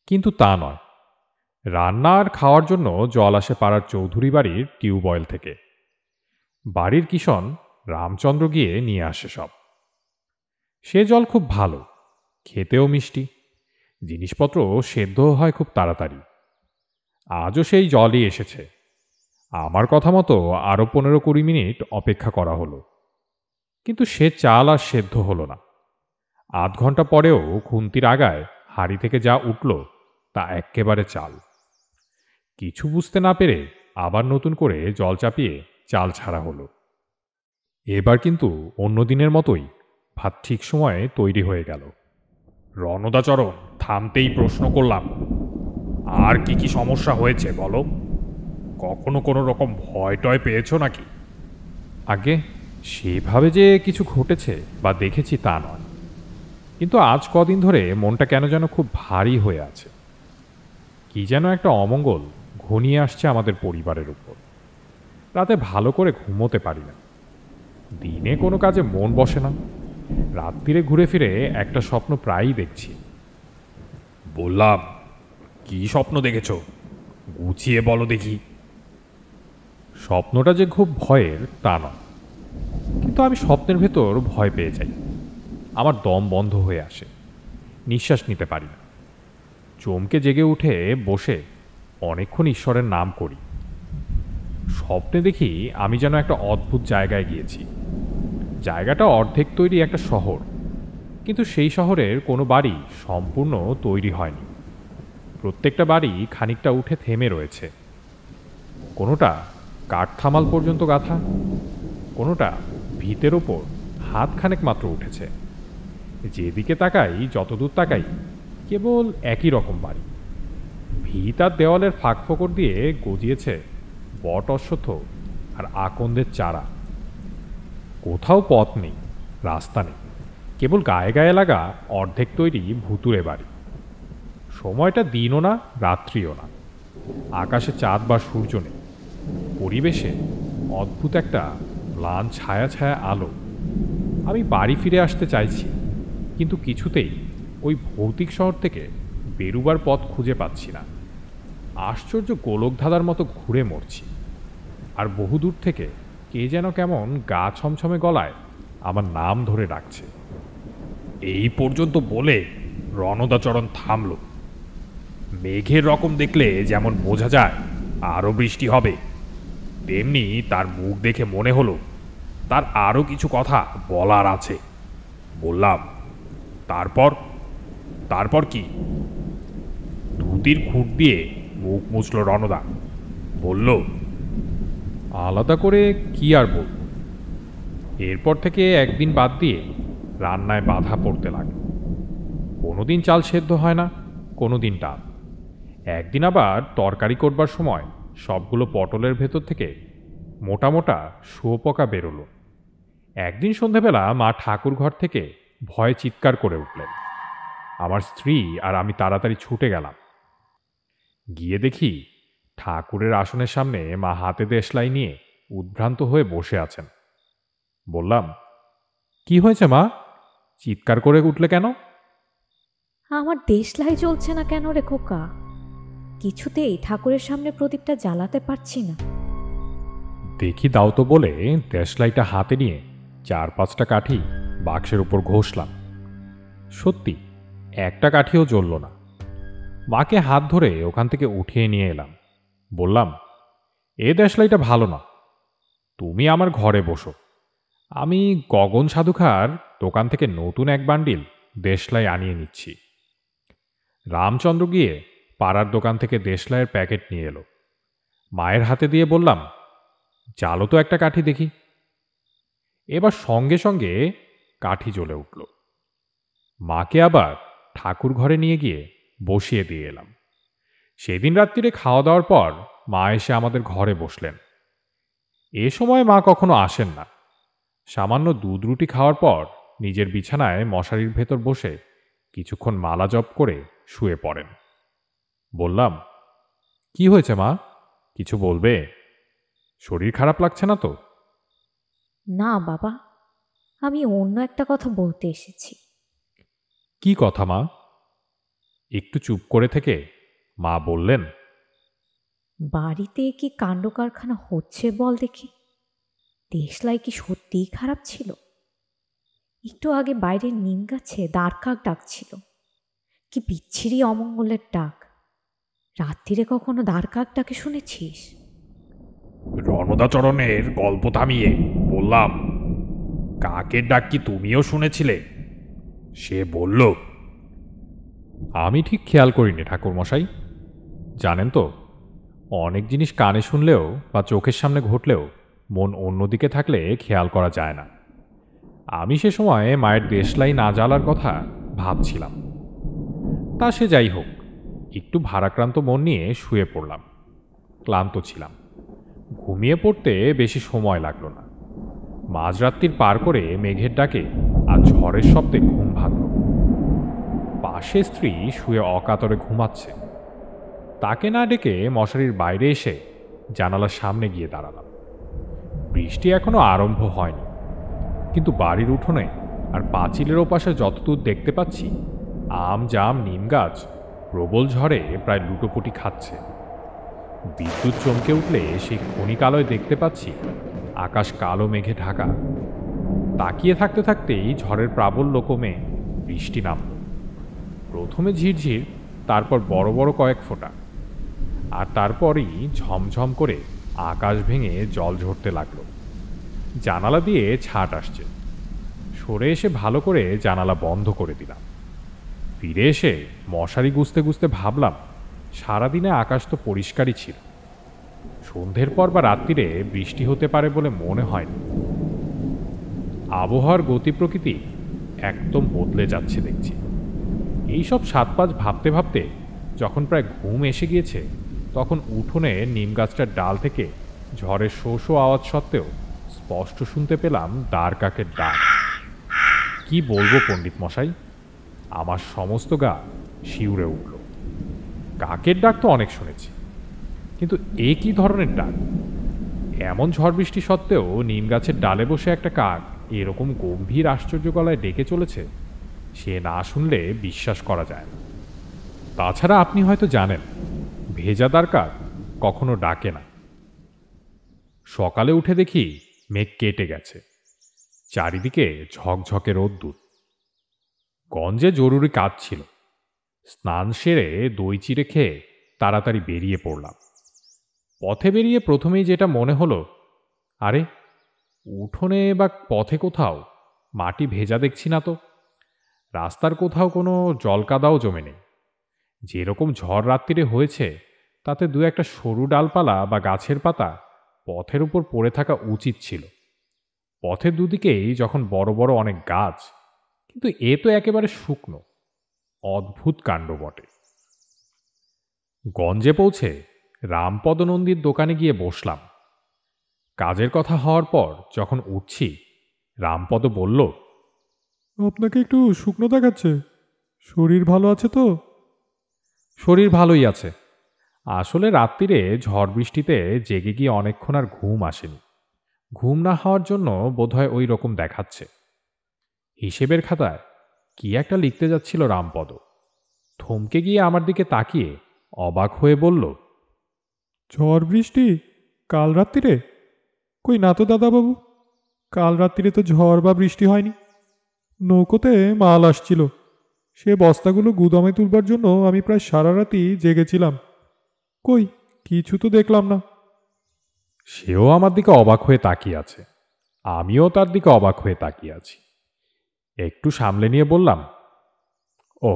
কিন্তু তা নয়। রান্না আর খাওয়ার জন্য জল আসে পাড়ার চৌধুরী বাড়ির টিউবওয়েল থেকে। বাড়ির কিষণ রামচন্দ্র গিয়ে নিয়ে আসে সব। সে জল খুব ভালো, খেতেও মিষ্টি, জিনিসপত্র সেদ্ধও হয় খুব তাড়াতাড়ি। আজও সেই জলই এসেছে। আমার কথা মতো আরও 15-20 মিনিট অপেক্ষা করা হলো, কিন্তু সে চাল আর সেদ্ধ হলো না। আধ ঘন্টা পরেও খুন্তির আগায় হাঁড়ি থেকে যা উঠল তা এক্কেবারে চাল। কিছু বুঝতে না পেরে আবার নতুন করে জল চাপিয়ে চাল ছাড়া হলো। এবার কিন্তু অন্য দিনের মতোই ভাত ঠিক সময়ে তৈরি হয়ে গেল। রণদাচরণ থামতেই প্রশ্ন করলাম, আর কি কি সমস্যা হয়েছে বলো? কখনো কোনো রকম ভয় টয় পেয়েছো নাকি? আগে সেভাবে যে কিছু ঘটেছে বা দেখেছি তা নয়, কিন্তু আজ কদিন ধরে মনটা কেন যেন খুব ভারী হয়ে আছে। কি যেন একটা অমঙ্গল ঘনিয়ে আসছে আমাদের পরিবারের উপর। রাতে ভালো করে ঘুমোতে পারি না, দিনে কোনো কাজে মন বসে না, রাত্রিরে ঘুরে ফিরে একটা স্বপ্ন প্রায়ই দেখছি। বললাম, কি স্বপ্ন দেখেছ? গুছিয়ে বলো দেখি। স্বপ্নটা যে খুব ভয়ের তা নয়, কিন্তু আমি স্বপ্নের ভেতর ভয় পেয়ে যাই। আমার দম বন্ধ হয়ে আসে, নিঃশ্বাস নিতে পারি না। চমকে জেগে উঠে বসে অনেকক্ষণ ঈশ্বরের নাম করি। স্বপ্নে দেখি আমি যেন একটা অদ্ভুত জায়গায় গিয়েছি। জায়গাটা অর্ধেক তৈরি একটা শহর, কিন্তু সেই শহরের কোনো বাড়ি সম্পূর্ণ তৈরি হয়নি। প্রত্যেকটা বাড়ি খানিকটা উঠে থেমে রয়েছে। কোনোটা কাঠ থামাল পর্যন্ত গাঁথা, কোনোটা ভিতের ওপর হাত খানেক মাত্র উঠেছে। যেদিকে তাকাই, যতদূর তাকাই, কেবল একই রকম বাড়ি। ভিত আর দেওয়ালের ফাঁক ফোকর দিয়ে গজিয়েছে বট, অশ্বত্থ আর আকন্দের চারা। কোথাও পথ নেই, রাস্তা নেই, কেবল গায়ে গায়ে লাগা অর্ধেক তৈরি ভুতুরে বাড়ি। সময়টা দিনও না, রাত্রিও না। আকাশে চাঁদ বা সূর্য নেই। পরিবেশে অদ্ভুত একটা ম্লান ছায়া ছায়া আলো। আমি বাড়ি ফিরে আসতে চাইছি, কিন্তু কিছুতেই ওই ভৌতিক শহর থেকে বেরুবার পথ খুঁজে পাচ্ছি না। আশ্চর্য গোলকধাঁধার মতো ঘুরে মরছি, আর বহুদূর থেকে কে যেন কেমন গা ছমছমে গলায় আমার নাম ধরে ডাকছে। এই পর্যন্ত বলে রণদাচরণ থামল। মেঘের রকম দেখলে যেমন বোঝা যায় আরও বৃষ্টি হবে, তেমনি তার মুখ দেখে মনে হলো তার আরও কিছু কথা বলার আছে। বললাম, তারপর? তারপর কি? ধুতির খুঁট দিয়ে মুখ মুছল রণদা। বলল, আলাদা করে কি আর বলব। এরপর থেকে একদিন বাদ দিয়ে রান্নায় বাধা পড়তে লাগে। কোনোদিন চাল সেদ্ধ হয় না, কোনোদিন ডাল। একদিন আবার তরকারি করবার সময় সবগুলো পটলের ভেতর থেকে মোটা মোটা শুয়োপোকা বেরোলো। একদিন সন্ধেবেলা মা ঠাকুর ঘর থেকে ভয়ে চিৎকার করে উঠলেন। আমার স্ত্রী আর আমি তাড়াতাড়ি ছুটে গেলাম। গিয়ে দেখি ঠাকুরের আসনের সামনে মা হাতে দেশলাই নিয়ে উদ্ভ্রান্ত হয়ে বসে আছেন। বললাম, কি হয়েছে মা, চিৎকার করে উঠলে কেন? আমার দেশলাই জ্বলছে না কেন রে খোকা? কিছুতেই ঠাকুরের সামনে প্রদীপটা জ্বালাতে পারছি না। দেখি দাও তো বলে দেশলাইটা হাতে নিয়ে 4-5টা কাঠি বাক্সের উপর ঘষলাম। সত্যি একটা কাঠিও জ্বলল না। মাকে হাত ধরে ওখান থেকে উঠিয়ে নিয়ে এলাম। বললাম, এ দেশলাইটা ভালো না, তুমি আমার ঘরে বসো। আমি গগন সাধুখার দোকান থেকে নতুন এক বান্ডিল দেশলাই আনিয়ে নিচ্ছি। রামচন্দ্র গিয়ে পাড়ার দোকান থেকে দেশলাইয়ের প্যাকেট নিয়ে এলো। মায়ের হাতে দিয়ে বললাম, জ্বালো তো একটা কাঠি দেখি। এবার সঙ্গে সঙ্গে কাঠি জ্বলে উঠল। মাকে আবার ঠাকুর ঘরে নিয়ে গিয়ে বসিয়ে দিয়ে এলাম। সেদিন রাত্রিরে খাওয়া দাওয়ার পর মা এসে আমাদের ঘরে বসলেন। এ সময় মা কখনো আসেন না। সামান্য দুধ রুটি খাওয়ার পর নিজের বিছানায় মশারির ভেতর বসে কিছুক্ষণ মালা জপ করে শুয়ে পড়েন। বললাম, কি হয়েছে মা, কিছু বলবে? শরীর খারাপ লাগছে না তো? না বাবা, আমি অন্য একটা কথা বলতে এসেছি। কি কথা মা? একটু চুপ করে থেকে মা বললেন, বাড়িতে কি কাণ্ড কারখানা হচ্ছে বল দেখি। দেশলাই কি সত্যিই খারাপ ছিল? একটু আগে বাইরের নিম গাছে দ্বারকাক ডাকছিল। কি বিচ্ছিরি অমঙ্গলের ডাক! রাত্রিরে কখনো দ্বারকাক ডাকে শুনেছিস? রণদাচরণের গল্প থামিয়ে বললাম, কাকের ডাক কি তুমিও শুনেছিলে? সে বলল, আমি ঠিক খেয়াল করিনি ঠাকুরমশাই। জানেন তো, অনেক জিনিস কানে শুনলেও বা চোখের সামনে ঘটলেও মন অন্যদিকে থাকলে খেয়াল করা যায় না। আমি সে সময় মায়ের দেশলাই না জ্বালার কথা ভাবছিলাম। তা সে যাই হোক, একটু ভারাক্রান্ত মন নিয়ে শুয়ে পড়লাম। ক্লান্ত ছিলাম। ঘুমিয়ে পড়তে বেশি সময় লাগলো না। মাঝরাত্রির পার করে মেঘের ডাকে আর ঝড়ের শব্দে ঘুম ভাঙল। পাশে স্ত্রী শুয়ে অকাতরে ঘুমাচ্ছে। তাকে না ডেকে মশারির বাইরে এসে জানালার সামনে গিয়ে দাঁড়ালাম। বৃষ্টি এখনো আরম্ভ হয়নি, কিন্তু বাড়ির উঠোনে আর পাঁচিলের ওপাশে যতদূর দেখতে পাচ্ছি আম জাম নিম গাছ প্রবল ঝড়ে প্রায় লুটোপুটি খাচ্ছে। বিদ্যুৎ চমকে উঠলে সেই ক্ষণিক আলোয় দেখতে পাচ্ছি আকাশ কালো মেঘে ঢাকা। তাকিয়ে থাকতে থাকতেই ঝড়ের প্রাবল্য কমে বৃষ্টি নামল। প্রথমে ঝিরঝির, তারপর বড় বড় কয়েক ফোঁটা, আর তারপরই ঝমঝম করে আকাশ ভেঙে জল ঝরতে লাগলো। জানালা দিয়ে ছাট আসছে। সরে এসে ভালো করে জানালা বন্ধ করে দিলাম। ফিরে এসে মশারি গুছতে গুছতে ভাবলাম, সারাদিনে আকাশ তো পরিষ্কারই ছিল। সন্ধ্যের পর বা রাত্রিরে বৃষ্টি হতে পারে বলে মনে হয়নি। আবহাওয়ার গতি প্রকৃতি একদম বদলে যাচ্ছে দেখছি। এইসব সাত পাঁচ ভাবতে ভাবতে যখন প্রায় ঘুম এসে গিয়েছে, তখন উঠোনে নিম গাছটার ডাল থেকে ঝড়ের শো শো আওয়াজ সত্ত্বেও স্পষ্ট শুনতে পেলাম দ্বারকাকের ডাক। কি বলবো পণ্ডিত মশাই, আমার সমস্ত গা শিউরে উঠল। কাকের ডাক তো অনেক শুনেছি, কিন্তু এ কি ধরনের ডাক? এমন ঝড় বৃষ্টি সত্ত্বেও নিম গাছের ডালে বসে একটা কাক এরকম গম্ভীর আশ্চর্য গলায় ডেকে চলেছে, সে না শুনলে বিশ্বাস করা যায় না। তাছাড়া আপনি হয়তো জানেন, ভেজাদার কাক কখনো ডাকে না। সকালে উঠে দেখি মেঘ কেটে গেছে, চারিদিকে ঝকঝকে রোদ্দুর। গঞ্জে জরুরি কাজ ছিল। স্নান সেরে দই চিড়ে খেয়ে তাড়াতাড়ি বেরিয়ে পড়লাম। পথে বেরিয়ে প্রথমেই যেটা মনে হলো, আরে উঠোনে বা পথে কোথাও মাটি ভেজা দেখছি না তো। রাস্তার কোথাও কোনো জলকাদাও জমে নেই। যেরকম ঝড় রাত্রিরে হয়েছে তাতে দু একটা সরু ডালপালা বা গাছের পাতা পথের উপর পড়ে থাকা উচিত ছিল। পথের দুদিকেই যখন বড় বড় অনেক গাছ, কিন্তু এ তো একেবারে শুকনো। অদ্ভুত কাণ্ড বটে। গঞ্জে পৌঁছে রামপদ নন্দীর দোকানে গিয়ে বসলাম। কাজের কথা হওয়ার পর যখন উঠছি, রামপদ বলল, আপনাকে একটু শুকনো দেখাচ্ছে। শরীর ভালো আছে তো? শরীর ভালোই আছে। আসলে রাত্রিরে ঝড় বৃষ্টিতে জেগে গিয়ে অনেকক্ষণ আর ঘুম আসেনি। ঘুম না হওয়ার জন্য বোধহয় ওই রকম দেখাচ্ছে। হিসেবের খাতায় কি একটা লিখতে যাচ্ছিল রামপদ। থমকে গিয়ে আমার দিকে তাকিয়ে অবাক হয়ে বলল, ঝড় বৃষ্টি কাল রাত্রিরে? কই না তো দাদাবাবু, কাল রাত্রিরে তো ঝড় বা বৃষ্টি হয়নি। নৌকোতে মাল আসছিল, সে বস্তাগুলো গুদামে তুলবার জন্য আমি প্রায় সারা রাতই জেগেছিলাম। কই কিছু তো দেখলাম না। সেও আমার দিকে অবাক হয়ে তাকিয়ে আছে। আমিও তার দিকে অবাক হয়ে তাকিয়ে আছি। একটু সামলে নিয়ে বললাম, ও,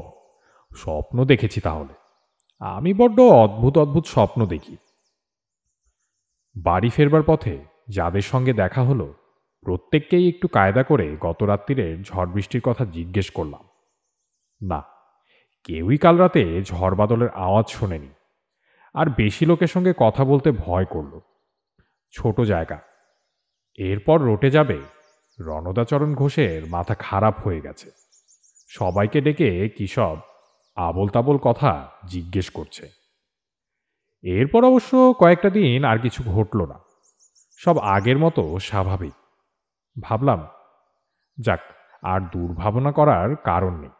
স্বপ্ন দেখেছি তাহলে। আমি বড্ড অদ্ভুত অদ্ভুত স্বপ্ন দেখি। বাড়ি ফেরবার পথে যাদের সঙ্গে দেখা হলো প্রত্যেককেই একটু কায়দা করে গত রাত্রিরে ঝড় বৃষ্টির কথা জিজ্ঞেস করলাম। না, কেউই কাল রাতে ঝড় বাদলের আওয়াজ শোনেনি। আর বেশি লোকের সঙ্গে কথা বলতে ভয় করল। ছোট জায়গা। এরপর রটে যাবে রণদাচরণ ঘোষের মাথা খারাপ হয়ে গেছে, সবাইকে ডেকে কী সব আবোল তাবোল কথা জিজ্ঞেস করছে। এরপর অবশ্য কয়েকটা দিন আর কিছু ঘটল না, সব আগের মতো স্বাভাবিক। ভাবলাম, যাক, আর দুর্ভাবনা করার কারণ নেই।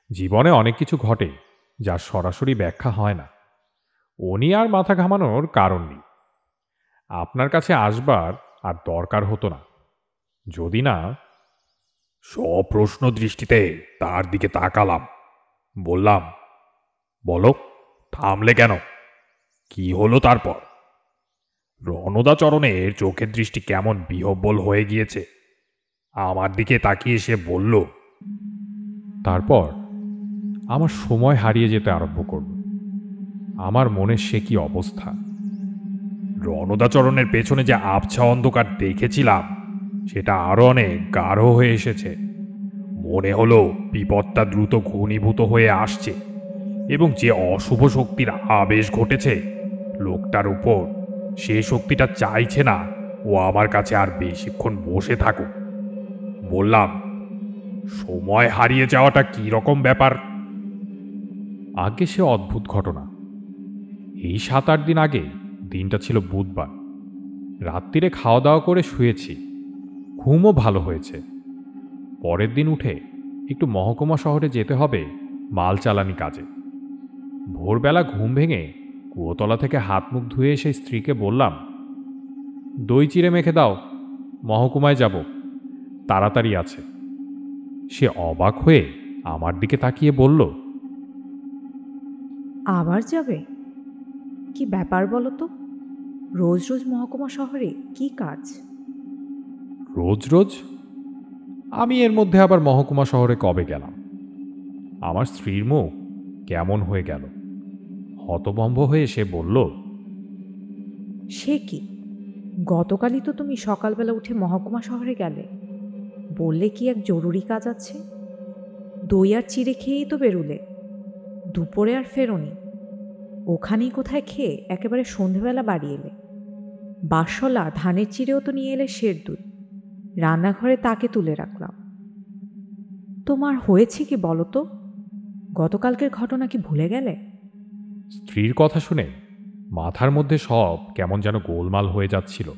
জীবনে অনেক কিছু ঘটে যার সরাসরি ব্যাখ্যা হয় না। ও নিয়ে আর মাথা ঘামানোর কারণ নেই। আপনার কাছে আসবার আর দরকার হতো না, যদি না। সপ্রশ্ন দৃষ্টিতে তার দিকে তাকালাম। বললাম, বলো, থামলে কেন? কি হলো তারপর? রণদাচরণের চোখের দৃষ্টি কেমন বিহ্বল হয়ে গিয়েছে। আমার দিকে তাকিয়ে সে বলল, তারপর আমার সময় হারিয়ে যেতে আরম্ভ করল। আমার মনে সে কি অবস্থা! রণদাচরণের পেছনে যে আবছা অন্ধকার দেখেছিলাম সেটা আরো অনেক গাঢ় হয়ে এসেছে। মনে হলো বিপদটা দ্রুত ঘনীভূত হয়ে আসছে, এবং যে অশুভ শক্তির আবেশ ঘটেছে লোকটার উপর, সে শক্তিটা চাইছে না ও আমার কাছে আর বেশিক্ষণ বসে থাকুক। বললাম, সময় হারিয়ে যাওয়াটা কি রকম ব্যাপার? আগে সে অদ্ভুত ঘটনা। এই 7-8 দিন আগে দিনটা ছিল বুধবার। রাত্রিরে খাওয়া দাওয়া করে শুয়েছি, ঘুমও ভালো হয়েছে। পরের দিন উঠে একটু মহকুমা শহরে যেতে হবে মাল চালানি কাজে। ভোরবেলা ঘুম ভেঙে কুয়োতলা থেকে হাত মুখ ধুয়ে এসে স্ত্রীকে বললাম, দই চিড়ে মেখে দাও, মহকুমায় যাব, তাড়াতাড়ি আছে। সে অবাক হয়ে আমার দিকে তাকিয়ে বলল, আবার যাবে? কি ব্যাপার বলো তো? রোজ রোজ মহকুমা শহরে কি কাজ? রোজ রোজ? আমি এর মধ্যে আবার মহকুমা শহরে কবে গেলাম? আমার স্ত্রীর মুখ কেমন হয়ে গেল। হতভম্ব হয়ে সে বলল, সে কি, গতকালই তো তুমি সকালবেলা উঠে মহকুমা শহরে গেলে, বললে কি এক জরুরি কাজ আছে। দই আর চিড়ে খেয়েই তো বেরুলে, দুপুরে আর ফেরোনি। ওখানেই কোথায় খেয়ে একেবারে সন্ধেবেলা বাড়ি এলে। বাসলা ধানের চিড়েও তো নিয়ে এলে সের দুধ, রান্নাঘরে তাকে তুলে রাখলাম। তোমার হয়েছে কি বলো তো? গতকালকের ঘটনা কি ভুলে গেলে? স্ত্রীর কথা শুনে মাথার মধ্যে সব কেমন যেন গোলমাল হয়ে যাচ্ছিল,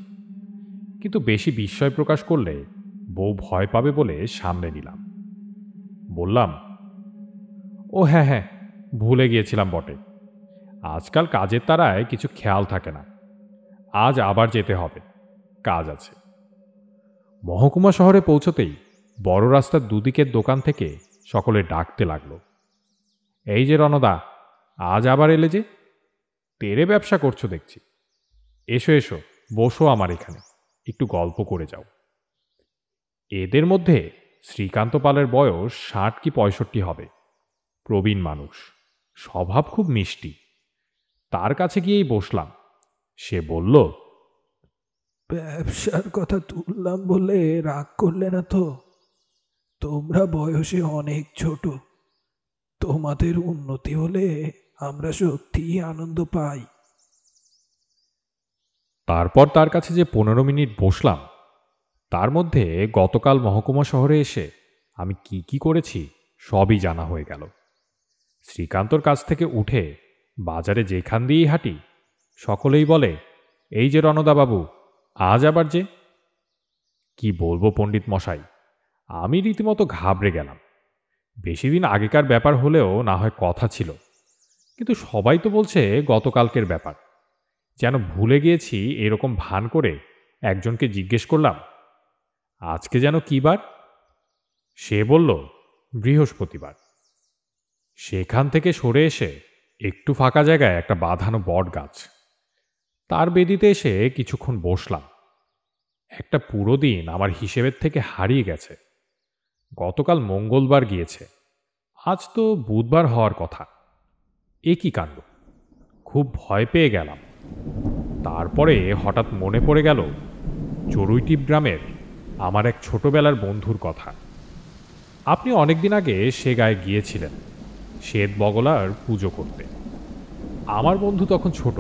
কিন্তু বেশি বিস্ময় প্রকাশ করলে বউ ভয় পাবে বলে সামনে নিলাম। বললাম, ও হ্যাঁ হ্যাঁ, ভুলে গিয়েছিলাম বটে। আজকাল কাজের তাড়ায় কিছু খেয়াল থাকে না। আজ আবার যেতে হবে, কাজ আছে। মহকুমা শহরে পৌঁছতেই বড় রাস্তার দুদিকের দোকান থেকে সকলে ডাকতে লাগলো, এই যে রণদা, আজ আবার এলে যে? তেরে ব্যবসা করছো দেখছি। এসো এসো, বসো আমার এখানে, একটু গল্প করে যাও। এদের মধ্যে শ্রীকান্ত পালের বয়স 60 কি 65 হবে। প্রবীণ মানুষ, স্বভাব খুব মিষ্টি। তার কাছে গিয়েই বসলাম। সে বলল, ব্যবসার কথা তুললাম বলে রাগ করলে না তো? তোমরা বয়সে অনেক ছোট, তোমাদের উন্নতি হলে আমরা সত্যিই আনন্দ পাই। তারপর তার কাছে যে 15 মিনিট বসলাম, তার মধ্যে গতকাল মহকুমা শহরে এসে আমি কি কি করেছি সবই জানা হয়ে গেল। শ্রীকান্তর কাছ থেকে উঠে বাজারে যেখান দিয়েই হাঁটি, সকলেই বলে, এই যে রণদাবাবু, আজ আবার যে। কি বলবো পণ্ডিত মশাই, আমি রীতিমতো ঘাবড়ে গেলাম। বেশি দিন আগেকার ব্যাপার হলেও না হয় কথা ছিল, কিন্তু সবাই তো বলছে গতকালকের ব্যাপার। যেন ভুলে গিয়েছি এরকম ভান করে একজনকে জিজ্ঞেস করলাম, আজকে যেন কি বার? সে বলল, বৃহস্পতিবার। সেখান থেকে সরে এসে একটু ফাঁকা জায়গায় একটা বাঁধানো বট গাছ, তার বেদিতে এসে কিছুক্ষণ বসলাম। একটা পুরো দিন আমার হিসেবের থেকে হারিয়ে গেছে। গতকাল মঙ্গলবার গিয়েছে, আজ তো বুধবার হওয়ার কথা। এ কি কাণ্ড! খুব ভয় পেয়ে গেলাম। তারপরে হঠাৎ মনে পড়ে গেল চড়ুইটিপ গ্রামের আমার এক ছোটবেলার বন্ধুর কথা। আপনি অনেকদিন আগে সে গায়ে গিয়েছিলেন শ্বেত বগলার পুজো করতে। আমার বন্ধু তখন ছোট,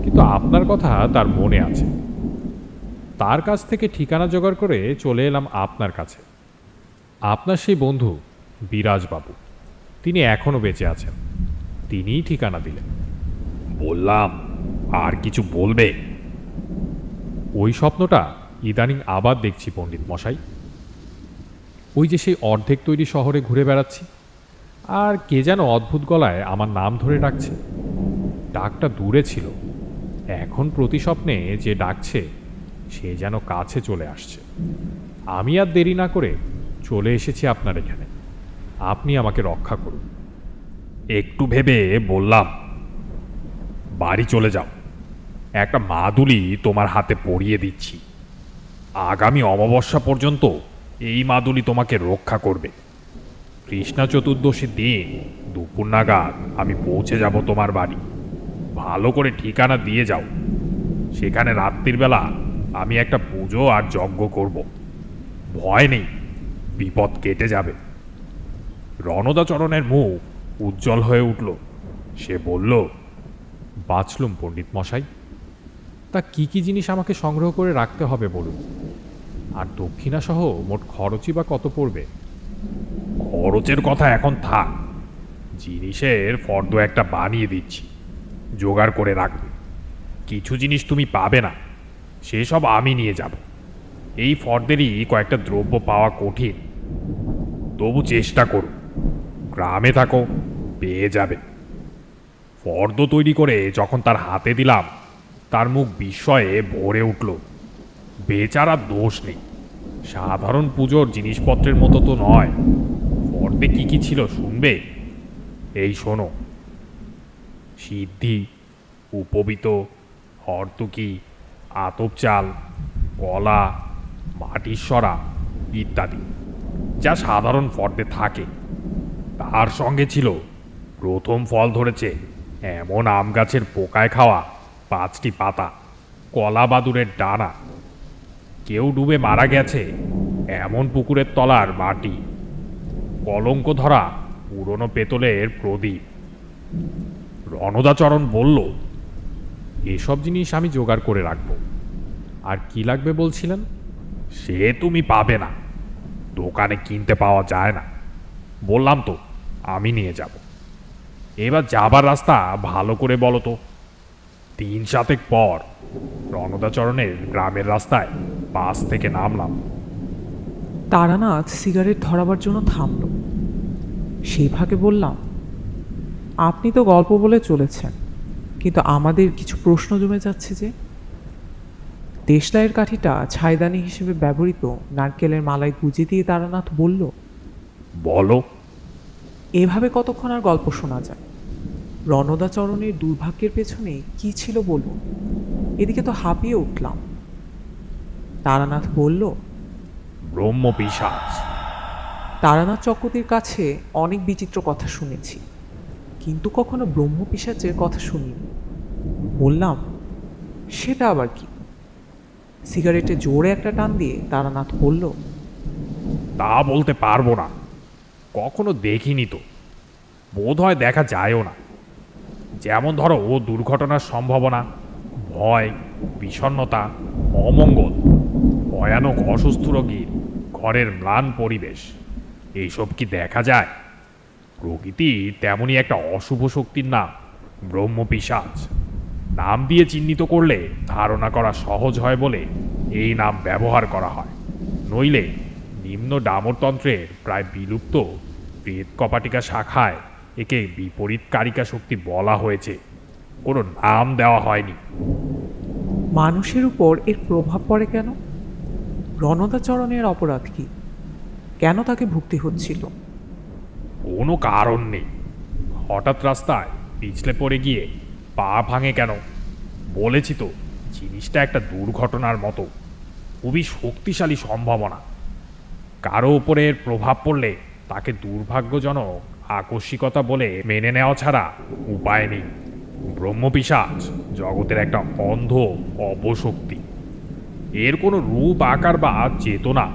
কিন্তু আপনার কথা তার মনে আছে। তার কাছ থেকে ঠিকানা জোগাড় করে চলে এলাম আপনার কাছে। আপনার সেই বন্ধু বিরাজবাবু, তিনি এখনও বেঁচে আছেন। তিনিই ঠিকানা দিলেন। বললাম, আর কিছু বলবে? ওই স্বপ্নটা ইদানিং আবার দেখছি পণ্ডিত মশাই। ওই যে সেই অর্ধেক তৈরি শহরে ঘুরে বেড়াচ্ছি, আর কে যেন অদ্ভুত গলায় আমার নাম ধরে ডাকছে। ডাকটা দূরে ছিল, এখন প্রতি স্বপ্নে যে ডাকছে সে যেন কাছে চলে আসছে। আমি আর দেরি না করে চলে এসেছি আপনার এখানে। আপনি আমাকে রক্ষা করুন। একটু ভেবে বললাম, বাড়ি চলে যাও, একটা মাদুলি তোমার হাতে পরিয়ে দিচ্ছি। আগামী অমাবস্যা পর্যন্ত এই মাদুলি তোমাকে রক্ষা করবে। কৃষ্ণা চতুর্দশীর দিন দুপুর নাগাদ আমি পৌঁছে যাব তোমার বাড়ি। ভালো করে ঠিকানা দিয়ে যাও। সেখানে রাত্রির বেলা আমি একটা পুজো আর যজ্ঞ করব। ভয় নেই, বিপদ কেটে যাবে। রণদাচরণের মুখ উজ্জ্বল হয়ে উঠল। সে বলল, বাঁচলুম পণ্ডিত মশাই। তা কি কি জিনিস আমাকে সংগ্রহ করে রাখতে হবে বলুন? আর দক্ষিণাসহ মোট খরচই বা কত পড়বে? খরচের কথা এখন থাক, জিনিসের ফর্দ একটা বানিয়ে দিচ্ছি, জোগাড় করে রাখবে। কিছু জিনিস তুমি পাবে না, সেসব আমি নিয়ে যাব। এই ফর্দেরই কয়েকটা দ্রব্য পাওয়া কঠিন, তবু চেষ্টা করো। গ্রামে থাকো, পেয়ে যাবে। ফর্দ তৈরি করে যখন তার হাতে দিলাম, তার মুখ বিস্ময়ে ভরে উঠল। বেচারার দোষ নেই, সাধারণ পুজোর জিনিসপত্রের মতো তো নয়। ফর্দে কি কি ছিল শুনবে? এই শোনো, সিদ্ধি, উপবিত, হরতুকি, আতপ চাল, কলা, মাটির সরা ইত্যাদি, যা সাধারণ ফর্দে থাকে। তার সঙ্গে ছিল প্রথম ফল ধরেছে এমন আম গাছের পোকায় খাওয়া 5টি পাতা, কলা বাদুরের ডানা, কেউ ডুবে মারা গেছে এমন পুকুরের তলার মাটি, কলঙ্ক ধরা পুরনো পেতলের প্রদীপ। রণদাচরণ বলল, এসব জিনিস আমি জোগাড় করে রাখব। আর কি লাগবে বলছিলেন? সে তুমি পাবে না, দোকানে কিনতে পাওয়া যায় না। বললাম তো, আমি নিয়ে যাব। এবার যাবার রাস্তা ভালো করে বলো তো। 3 পর রণদাচরণের গ্রামের রাস্তায় বাস থেকে নামলাম। তারানাথ সিগারেট ধরাবার জন্য থামল। সেই ফাঁকে বললাম, আপনি তো গল্প বলে চলেছেন, কিন্তু আমাদের কিছু প্রশ্ন জমে যাচ্ছে যে। দেশলাইয়ের কাঠিটা ছাইদানি হিসেবে ব্যবহৃত নারকেলের মালায় গুজে দিয়ে তারানাথ বলল, বলো। এভাবে কতক্ষণ আর গল্প শোনা যায়? রণদাচরণের দুর্ভাগ্যের পেছনে কি ছিল বলুন। এদিকে তো হাঁপিয়ে উঠলাম। তারানাথ বলল, ব্রহ্ম পিশাচ। তারানাথ চক্রবর্তীর কাছে অনেক বিচিত্র কথা শুনেছি, কিন্তু কখনো ব্রহ্ম পিশাচের কথা শুনিনি। বললাম, সেটা আবার কি? সিগারেটে জোরে একটা টান দিয়ে তারানাথ বলল, তা বলতে পারবো না, কখনো দেখিনি তো, বোধ হয় দেখা যায়ও না। যেমন ধরো দুর্ঘটনার সম্ভাবনা, ভয়, বিষণ্ণতা, অমঙ্গল, ভয়ানক অসুস্থ রোগীর ঘরের ম্লান পরিবেশ, এইসব কি দেখা যায়? প্রকৃতি তেমনই একটা অশুভ শক্তির নাম ব্রহ্ম পিশাচ। নাম দিয়ে চিহ্নিত করলে ধারণা করা সহজ হয় বলে এই নাম ব্যবহার করা হয়। নইলে নিম্ন ডামরতন্ত্রের প্রায় বিলুপ্ত প্রেত কপাটিকা শাখায় একে বিপরীতকারিকা শক্তি বলা হয়েছে, কোনো নাম দেওয়া হয়নি। মানুষের উপর এর প্রভাব পড়ে কেন? রণদাচরণের অপরাধ কি? কেন তাকে ভুগতে হচ্ছিল? কোনো কারণ নেই। হঠাৎ রাস্তায় পিছলে পড়ে গিয়ে পা ভাঙে কেন? বলেছি তো, জিনিসটা একটা দুর্ঘটনার মতো, খুবই শক্তিশালী সম্ভাবনা। কারো উপরে এর প্রভাব পড়লে তাকে দুর্ভাগ্যজনক আকস্মিকতা বলে মেনে নেওয়া ছাড়া উপায় নেই। ব্রহ্মপিশাচ জগতের একটা অন্ধ অপশক্তি। এর কোনো রূপ আকার বা চেতনা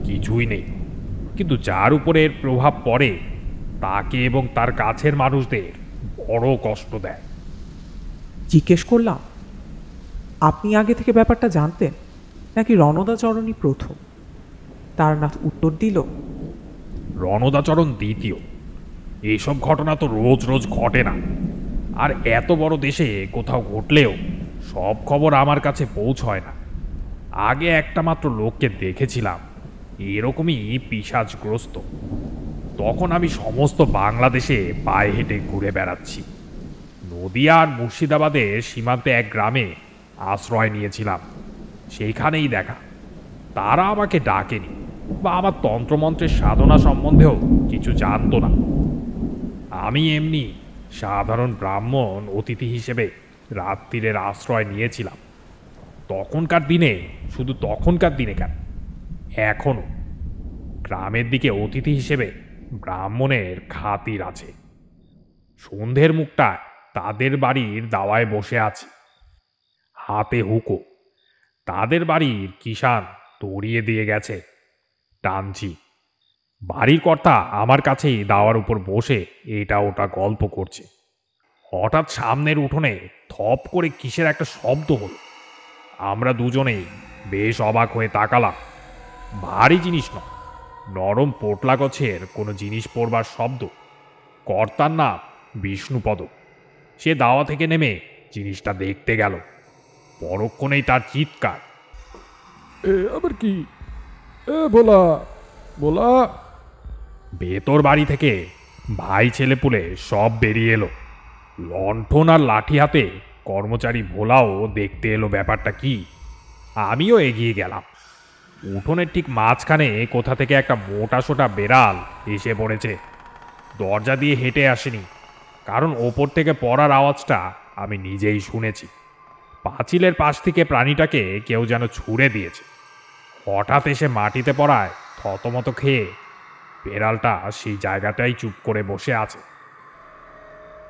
কিছুই নেই, কিন্তু যার উপরে এর প্রভাব পড়ে তাকে এবং তার কাছের মানুষদের বড় কষ্ট দেয়। জিজ্ঞেস করলাম, আপনি আগে থেকে ব্যাপারটা জানতেন নাকি রণদাচরণই প্রথম? তারানাথ উত্তর দিল, রণদাচরণ দ্বিতীয়। এইসব ঘটনা তো রোজ রোজ ঘটে না, আর এত বড় দেশে কোথাও ঘটলেও সব খবর আমার কাছে পৌঁছয় না। আগে একটা মাত্র লোককে দেখেছিলাম এরকমই পিশাচগ্রস্ত। তখন আমি সমস্ত বাংলাদেশে পায়ে হেঁটে ঘুরে বেড়াচ্ছি। নদিয়া আর মুর্শিদাবাদের সীমান্তে এক গ্রামে আশ্রয় নিয়েছিলাম, সেইখানেই দেখা। তারা আমাকে ডাকেনি বা আমার তন্ত্রমন্ত্রের সাধনা সম্বন্ধেও কিছু জানতো না। আমি এমনি সাধারণ ব্রাহ্মণ অতিথি হিসেবে রাত্রিরের আশ্রয় নিয়েছিলাম। তখনকার দিনে, শুধু তখনকার দিনে কেন, এখনো গ্রামের দিকে অতিথি হিসেবে ব্রাহ্মণের খাতির আছে। সন্ধ্যের মুখটায় তাদের বাড়ির দাওয়ায় বসে আছি, হাতে হুকো। তাদের বাড়ির কিষান তড়িয়ে দিয়ে গেছে, টানছি। বাড়ির কর্তা আমার কাছেই দাওয়ার উপর বসে এটা ওটা গল্প করছে। হঠাৎ সামনের উঠোনে থপ করে কিসের একটা শব্দ হলো। আমরা দুজনেই বেশ অবাক হয়ে তাকালাম। ভারী জিনিস নয়, নরম পোটলা গছের কোনো জিনিস পড়বার শব্দ। কর্তার নাম বিষ্ণুপদ। সে দাওয়া থেকে নেমে জিনিসটা দেখতে গেল। পরক্ষণেই তার চিৎকার, আবার কি? বলা বলা। ভেতর বাড়ি থেকে ভাই ছেলেপুলে সব বেরিয়ে এলো। লণ্ঠন আর লাঠি হাতে কর্মচারী ভোলাও দেখতে এলো ব্যাপারটা কি। আমিও এগিয়ে গেলাম। উঠোনের ঠিক মাঝখানে কোথা থেকে একটা মোটা সোটা বেড়াল এসে পড়েছে। দরজা দিয়ে হেঁটে আসেনি, কারণ ওপর থেকে পড়ার আওয়াজটা আমি নিজেই শুনেছি। পাঁচিলের পাশ থেকে প্রাণীটাকে কেউ যেন ছুঁড়ে দিয়েছে। হঠাৎ এসে মাটিতে পড়ায় থতমত খেয়ে বেড়ালটা সেই জায়গাটাই চুপ করে বসে আছে।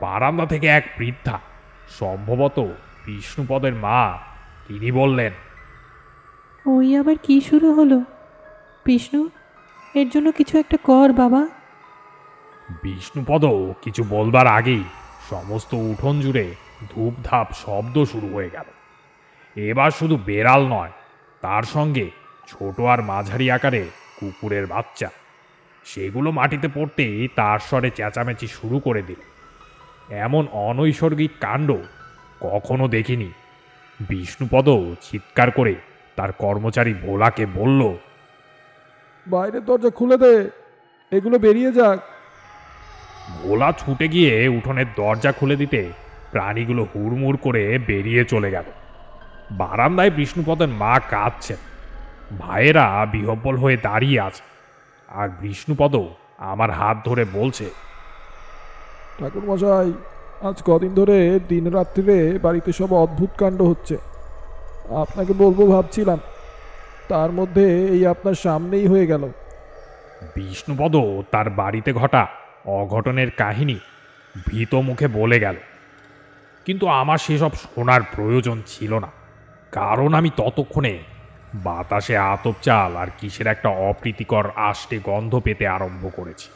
বারান্দা থেকে এক বৃদ্ধা, সম্ভবত বিষ্ণুপদের মা, তিনি বললেন, ওই আবার কি শুরু হলো? বিষ্ণু, এর জন্য কিছু একটা কর বাবা। বিষ্ণুপদ কিছু বলবার আগেই সমস্ত উঠোন জুড়ে ধূপধাপ শব্দ শুরু হয়ে গেল। এবার শুধু বেড়াল নয়, তার সঙ্গে ছোট আর মাঝারি আকারে কুকুরের বাচ্চা, সেগুলো মাটিতে পড়তেই তার স্বরে চেঁচামেচি শুরু করে দিল। এমন অনৈসর্গিক কাণ্ড কখনো দেখিনি। বিষ্ণুপদ চিৎকার করে তার কর্মচারী ভোলাকে বলল, বাইরের দরজা খুলে দে, এগুলো বেরিয়ে যাক। ভোলা ছুটে গিয়ে উঠোনের দরজা খুলে দিতে প্রাণীগুলো হুড়মুড় করে বেরিয়ে চলে গেল। বারান্দায় বিষ্ণুপদের মা কাঁদছেন, ভাইয়েরা বিহ্বল হয়ে দাঁড়িয়ে আছে, আর বিষ্ণুপদ আমার হাত ধরে বলছে, ঠাকুরমশাই, আজ কদিন ধরে দিন রাত্রিরে বাড়িতে সব অদ্ভুত কাণ্ড হচ্ছে। আপনাকে বলবো ভাবছিলাম, তার মধ্যে এই আপনার সামনেই হয়ে গেল। বিষ্ণুপদ তার বাড়িতে ঘটা অঘটনের কাহিনী ভীত মুখে বলে গেল, কিন্তু আমার সেসব শোনার প্রয়োজন ছিল না, কারণ আমি ততক্ষণে বাতাসে আতপ চাল আর কিসের একটা অপ্রীতিকর আষ্টে গন্ধ পেতে আরম্ভ করেছি।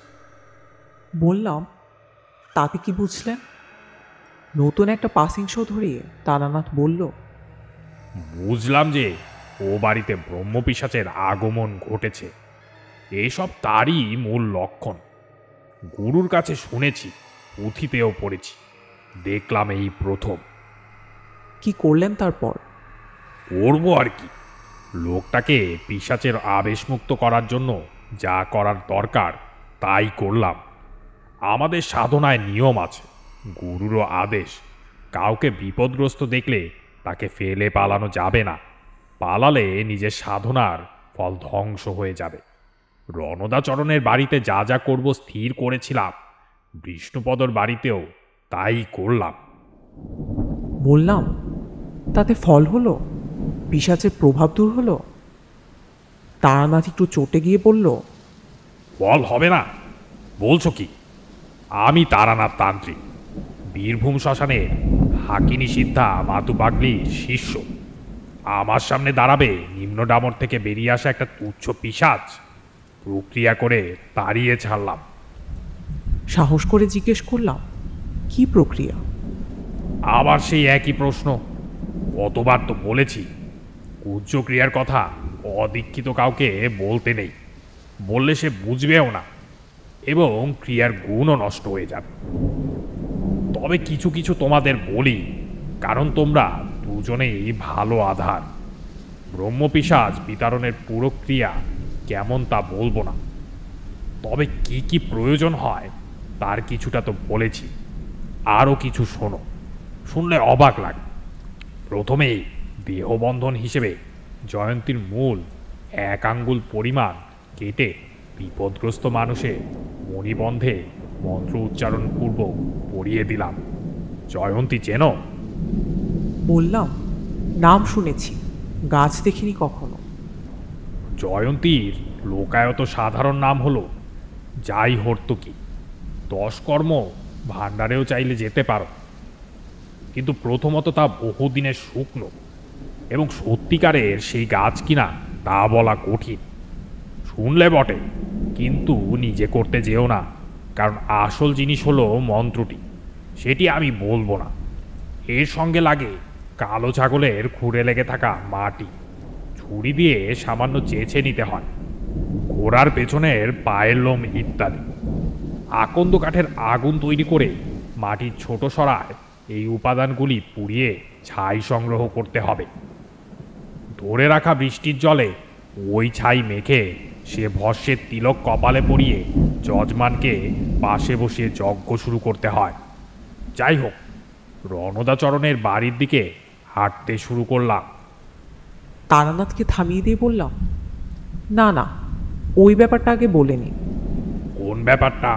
বললাম, তাতে কি বুঝলেন? নতুন একটা পাসিং শো ধরিয়ে তারানাথ বলল, বুঝলাম যে ও বাড়িতে ব্রহ্মপিশাচের আগমন ঘটেছে। এসব তারই মূল লক্ষণ। গুরুর কাছে শুনেছি, পুঁথিতেও পড়েছি, দেখলাম এই প্রথম। কি করলেন তারপর? করবো আর কি, লোকটাকে পিশাচের আবেশমুক্ত করার জন্য যা করার দরকার তাই করলাম। আমাদের সাধনায় নিয়ম আছে, গুরুরও আদেশ, কাউকে বিপদগ্রস্ত দেখলে তাকে ফেলে পালানো যাবে না। পালালে নিজের সাধনার ফল ধ্বংস হয়ে যাবে। রণদাচরণের বাড়িতে যা যা করব স্থির করেছিলাম, বিষ্ণুপদর বাড়িতেও তাই করলাম। বললাম, তাতে ফল হলো? পিশাচের প্রভাব দূর হলো? তারানাথ একটু চটে গিয়ে বলল, ফল হবে না বলছো কি? আমি তারানাথ তান্ত্রিক, বীরভূম শ্মশানের হাকিনী সিদ্ধা মাতু পাগলির শিষ্য। আমার সামনে দাঁড়াবে নিম্ন ডামর থেকে বেরিয়ে আসা একটা তুচ্ছ পিশাচ? প্রক্রিয়া করে তাড়িয়ে ছাড়লাম। সাহস করে জিজ্ঞেস করলাম, কি প্রক্রিয়া? আবার সেই একই প্রশ্ন। কতবার তো বলেছি, কুজ্জক্রিয়ার কথা অদীক্ষিত কাউকে বলতে নেই, বললে সে বুঝবেও না এবং ক্রিয়ার গুণও নষ্ট হয়ে যাবে। তবে কিছু কিছু তোমাদের বলি, কারণ তোমরা দুজনেই ভালো আধার। ব্রহ্মপিশাচ বিতরণের পুরো ক্রিয়া কেমন তা বলবো না, তবে কি কি প্রয়োজন হয় তার কিছুটা তো বলেছি। আরও কিছু শোনো, শুনলে অবাক লাগে। প্রথমেই দেহবন্ধন হিসেবে জয়ন্তীর মূল 1 আঙ্গুল পরিমাণ কেটে বিপদগ্রস্ত মানুষের মণিবন্ধে মন্ত্র উচ্চারণ পূর্বক পরিয়ে দিলাম। জয়ন্তী চেনো? বললাম, নাম শুনেছি, গাছ দেখিনি কখনো। জয়ন্তীর লোকায়ত সাধারণ নাম হলো যাই হর্তুকি। 10 কর্ম ভাণ্ডারেও চাইলে যেতে পারো, কিন্তু প্রথমত তা বহুদিনের শুকনো এবং সত্যিকারের সেই গাছ কিনা তা বলা কঠিন। শুনলে বটে, কিন্তু নিজে করতে যেও না, কারণ আসল জিনিস হলো মন্ত্রটি, সেটি আমি বলবো না। এর সঙ্গে লাগে কালো ছাগলের খুঁড়ে লেগে থাকা মাটি, ছুরি দিয়ে সামান্য চেঁচে নিতে হয়, ঘোড়ার পেছনের পায়ের লোম ইত্যাদি। আকন্দ কাঠের আগুন তৈরি করে মাটির ছোট সরায় এই উপাদানগুলি পুড়িয়ে ছাই সংগ্রহ করতে হবে। ধরে রাখা বৃষ্টির জলে ওই ছাই মেখে সে ভস্যের তিলক কপালে পরিয়ে যজমানকে পাশে বসিয়ে যজ্ঞ শুরু করতে হয়। যাই হোক, রণদাচরণের বাড়ির দিকে হাঁটতে শুরু করলাম। তারানাথকে থামিয়ে দিয়ে বললাম, না না, ওই ব্যাপারটা আগে বলে নিন। কোন ব্যাপারটা?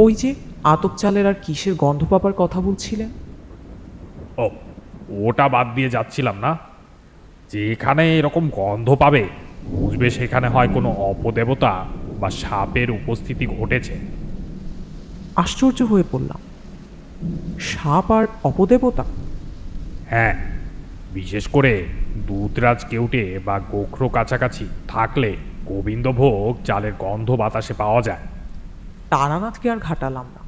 ওই যে আতপ চালের আর কিসের গন্ধ পাবার কথা বলছিলেন। ও, ওটা বাদ দিয়ে যাচ্ছিলাম না। যেখানে এরকম গন্ধ পাবে বুঝবে সেখানে হয় কোনো অপদেবতা বা সাপের উপস্থিতি ঘটেছে। আশ্চর্য হয়ে পড়লাম, সাপ আর অপদেবতা? হ্যাঁ, বিশেষ করে দুধরাজ কেউটে বা গোখরো কাছাকাছি থাকলে গোবিন্দভোগ চালের গন্ধ বাতাসে পাওয়া যায়। তারানাথকে আর ঘাটালাম না,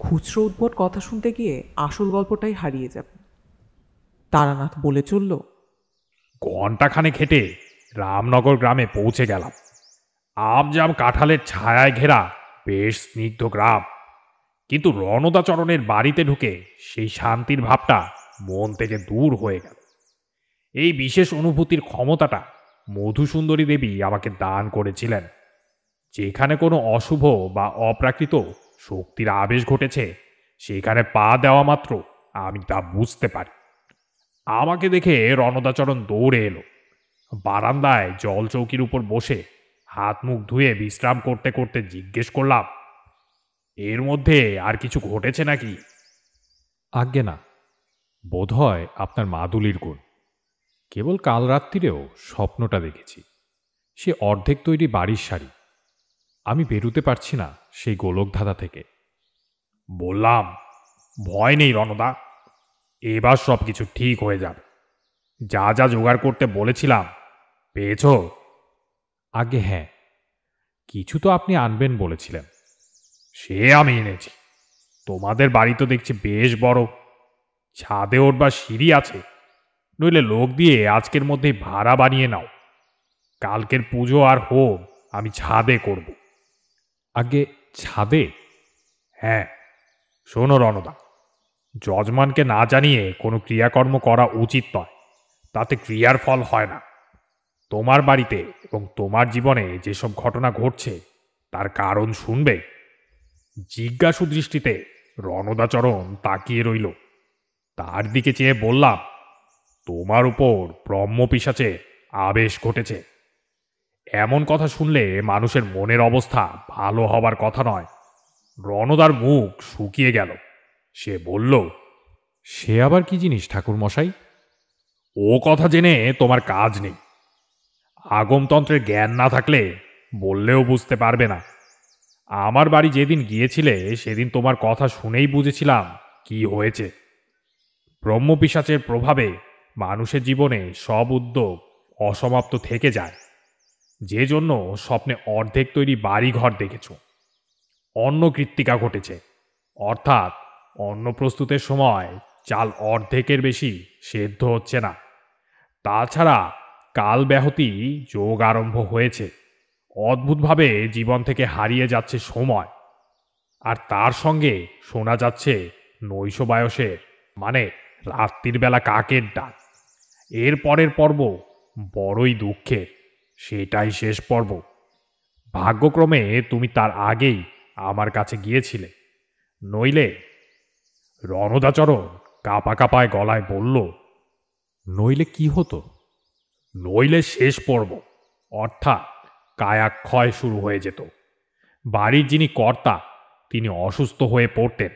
খুচরো উদ্ভট কথা শুনতে গিয়ে আসল গল্পটাই হারিয়ে যাবে। তারানাথ বলে চলল, ঘণ্টাখানে হেঁটে রামনগর গ্রামে পৌঁছে গেলাম। আমজাম কাঁঠালের ছায়ায় ঘেরা বেশ স্নিগ্ধ গ্রাম, কিন্তু রণদাচরণের বাড়িতে ঢুকে সেই শান্তির ভাবটা মন থেকে দূর হয়ে গেল। এই বিশেষ অনুভূতির ক্ষমতাটা মধুসুন্দরী দেবী আমাকে দান করেছিলেন। যেখানে কোনো অশুভ বা অপ্রাকৃত শক্তির আবেশ ঘটেছে, সেখানে পা দেওয়া মাত্র আমি তা বুঝতে পারি। আমাকে দেখে রণদাচরণ দৌড়ে এলো। বারান্দায় জল চৌকির উপর বসে হাত মুখ ধুয়ে বিশ্রাম করতে করতে জিজ্ঞেস করলাম, এর মধ্যে আর কিছু ঘটেছে নাকি? আজ্ঞে না, বোধহয় আপনার মাদুলির গুণ। কেবল কাল রাত্রিরেও স্বপ্নটা দেখেছি। সে অর্ধেক তৈরি বাড়ির শাড়ি। আমি বেরুতে পারছি না সেই গোলকধাঁধা থেকে। বললাম, ভয় নেই রণদা, এবার সব কিছু ঠিক হয়ে যাবে। যা যা জোগাড় করতে বলেছিলাম পেয়েছ? আগে হ্যাঁ, কিছু তো আপনি আনবেন বলেছিলেন। সে আমি এনেছি। তোমাদের বাড়ি তো দেখছি বেশ বড়। ছাদে ওঠবার সিঁড়ি আছে, নইলে লোক দিয়ে আজকের মধ্যেই ভাড়া বানিয়ে নাও। কালকের পুজো আর হোম আমি ছাদে করব। আগে ছাদে? হ্যাঁ। শোনো রণদা, যজমানকে না জানিয়ে কোনো ক্রিয়াকর্ম করা উচিত নয়, তাতে ক্রিয়ার ফল হয় না। তোমার বাড়িতে এবং তোমার জীবনে যেসব ঘটনা ঘটছে তার কারণ শুনবে? জিজ্ঞাসু দৃষ্টিতে রণদাচরণ তাকিয়ে রইল। তার দিকে চেয়ে বললাম, তোমার উপর ব্রহ্মপিশাচের আবেশ ঘটেছে। এমন কথা শুনলে মানুষের মনের অবস্থা ভালো হবার কথা নয়। রণদার মুখ শুকিয়ে গেল। সে বলল, সে আবার কি জিনিস ঠাকুর মশাই? ও কথা জেনে তোমার কাজ নেই। আগমতন্ত্রের জ্ঞান না থাকলে বললেও বুঝতে পারবে না। আমার বাড়ি যেদিন গিয়েছিলে সেদিন তোমার কথা শুনেই বুঝেছিলাম কি হয়েছে। ব্রহ্মপিশাচের প্রভাবে মানুষের জীবনে সব উদ্যোগ অসমাপ্ত থেকে যায়, যে জন্য স্বপ্নে অর্ধেক তৈরি বাড়িঘর দেখেছ। অন্নকৃত্তিকা ঘটেছে, অর্থাৎ অন্ন প্রস্তুতের সময় চাল অর্ধেকের বেশি সেদ্ধ হচ্ছে না। তাছাড়া কাল ব্যাহতি যোগ আরম্ভ হয়েছে। অদ্ভুতভাবে জীবন থেকে হারিয়ে যাচ্ছে সময়। আর তার সঙ্গে শোনা যাচ্ছে নৈশবায়সের, মানে রাত্রির বেলা কাকের ডাক। এর পরের পর্ব বড়ই দুঃখের। সেটাই শেষ পর্ব। ভাগ্যক্রমে তুমি তার আগেই আমার কাছে গিয়েছিলে, নইলে। রণদাচরণ কাঁপা কাঁপায় গলায় বলল, নইলে কি হতো? নইলে শেষ পর্ব, অর্থাৎ কায়াক্ষয় শুরু হয়ে যেত। বাড়ির যিনি কর্তা তিনি অসুস্থ হয়ে পড়তেন।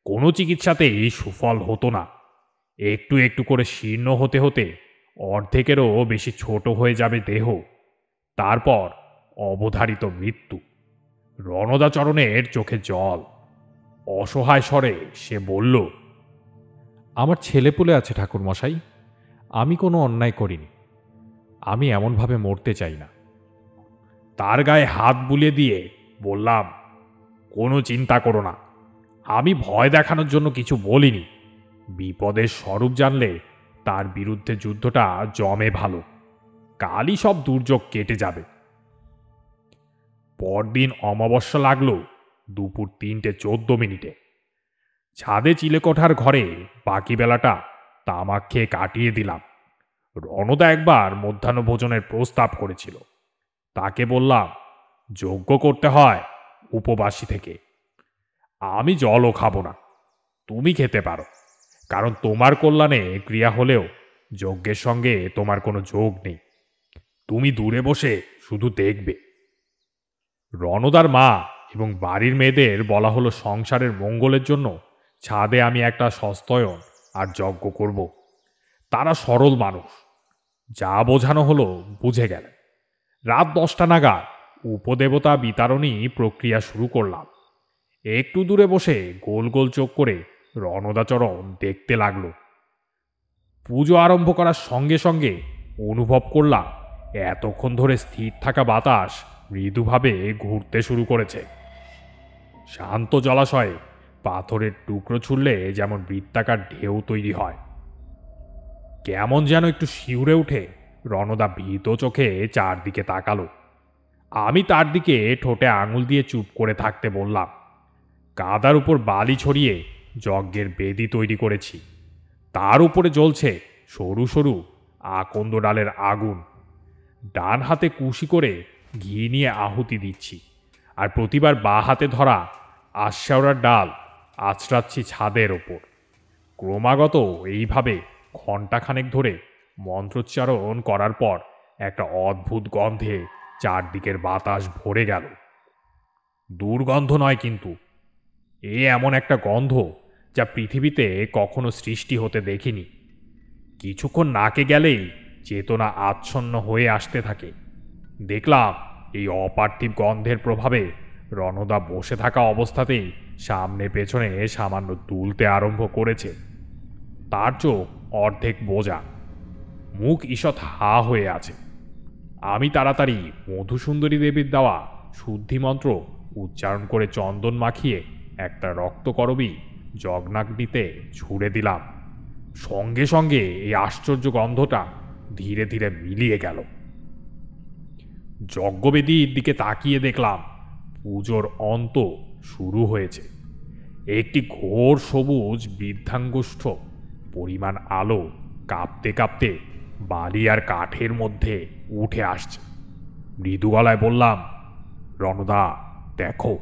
কোনো চিকিৎসাতেই সুফল হতো না। একটু একটু করে শীর্ণ হতে হতে অর্ধেকেরও বেশি ছোট হয়ে যাবে দেহ। তারপর অবধারিত মৃত্যু। রণদাচরণের চোখে জল। অসহায় স্বরে সে বলল, আমার ছেলেপুলে আছে ঠাকুর মশাই, আমি কোনো অন্যায় করিনি। আমি এমনভাবে মরতে চাই না। তার গায়ে হাত বুলিয়ে দিয়ে বললাম, কোনো চিন্তা করো না, আমি ভয় দেখানোর জন্য কিছু বলিনি। বিপদের স্বরূপ জানলে তার বিরুদ্ধে যুদ্ধটা জমে ভালো। কালই সব দুর্যোগ কেটে যাবে। পরদিন অমাবস্যা লাগলো দুপুর 3:14। ছাদে চিলেকোঠার ঘরে বাকি বেলাটা তামাক খেয়ে কাটিয়ে দিলাম। রণদা একবার মধ্যাহ্নভোজনের প্রস্তাব করেছিল। তাকে বললাম, যজ্ঞ করতে হয় উপবাসী থেকে। আমি জলও খাবো না, তুমি খেতে পারো, কারণ তোমার কল্যাণে ক্রিয়া হলেও যজ্ঞের সঙ্গে তোমার কোনো যোগ নেই। তুমি দূরে বসে শুধু দেখবে। রণদার মা এবং বাড়ির মেয়েদের বলা হলো সংসারের মঙ্গলের জন্য ছাদে আমি একটা সস্তয়ন আর যজ্ঞ করব। তারা সরল মানুষ। যা বোঝানো হলো বুঝে গেলেন। রাত 10টা নাগাদ উপদেবতা বিতারণী প্রক্রিয়া শুরু করলাম। একটু দূরে বসে গোল গোল চোখ করে রণদাচরণ দেখতে লাগল। পুজো আরম্ভ করার সঙ্গে সঙ্গে অনুভব করলাম এতক্ষণ ধরে স্থির থাকা বাতাস মৃদুভাবে ঘুরতে শুরু করেছে। শান্ত জলাশয়ে পাথরের টুকরো ছুড়লে যেমন বৃত্তাকার ঢেউ তৈরি হয়। কেমন যেন একটু শিউরে উঠে রণদা ভীত চোখে চারদিকে তাকালো। আমি তার দিকে ঠোঁটে আঙুল দিয়ে চুপ করে থাকতে বললাম। কাদার উপর বালি ছড়িয়ে যজ্ঞের বেদি তৈরি করেছি। তার উপরে জ্বলছে সরু সরু আকন্দ ডালের আগুন। ডান হাতে কুশি করে ঘি নিয়ে আহুতি দিচ্ছি, আর প্রতিবার বাঁ হাতে ধরা আশ্বাওড়ার ডাল আছড়াচ্ছি ছাদের ওপর। ক্রমাগত এইভাবে ঘণ্টাখানেক ধরে মন্ত্রোচ্চারণ করার পর একটা অদ্ভুত গন্ধে চারদিকের বাতাস ভরে গেল। দুর্গন্ধ নয় কিন্তু, এ এমন একটা গন্ধ যা পৃথিবীতে কখনো সৃষ্টি হতে দেখিনি। কিছুক্ষণ নাকে গেলেই চেতনা আচ্ছন্ন হয়ে আসতে থাকে। দেখলাম এই অপার্থিব গন্ধের প্রভাবে রণদা বসে থাকা অবস্থাতেই সামনে পেছনে সামান্য দুলতে আরম্ভ করেছে। তার চোখ অর্ধেক বোঝা, মুখ ঈষৎ হা হয়ে আছে। আমি তাড়াতাড়ি মধুসুন্দরী দেবীর দেওয়া শুদ্ধিমন্ত্র উচ্চারণ করে চন্দন মাখিয়ে একটা রক্তকরবী জগনাগ্নিতে ছুঁড়ে দিলাম। সঙ্গে সঙ্গে এই আশ্চর্য গন্ধটা ধীরে ধীরে মিলিয়ে গেল। যজ্ঞবেদীর দিকে তাকিয়ে দেখলাম পুজোর অন্ত শুরু হয়েছে। একটি ঘোর সবুজ বৃদ্ধাঙ্গুষ্ঠ পরিমাণ আলো কাঁপতে কাঁপতে বালি আর কাঠের মধ্যে উঠে আসছে। মৃদু গলায় বললাম, রণদা দেখো।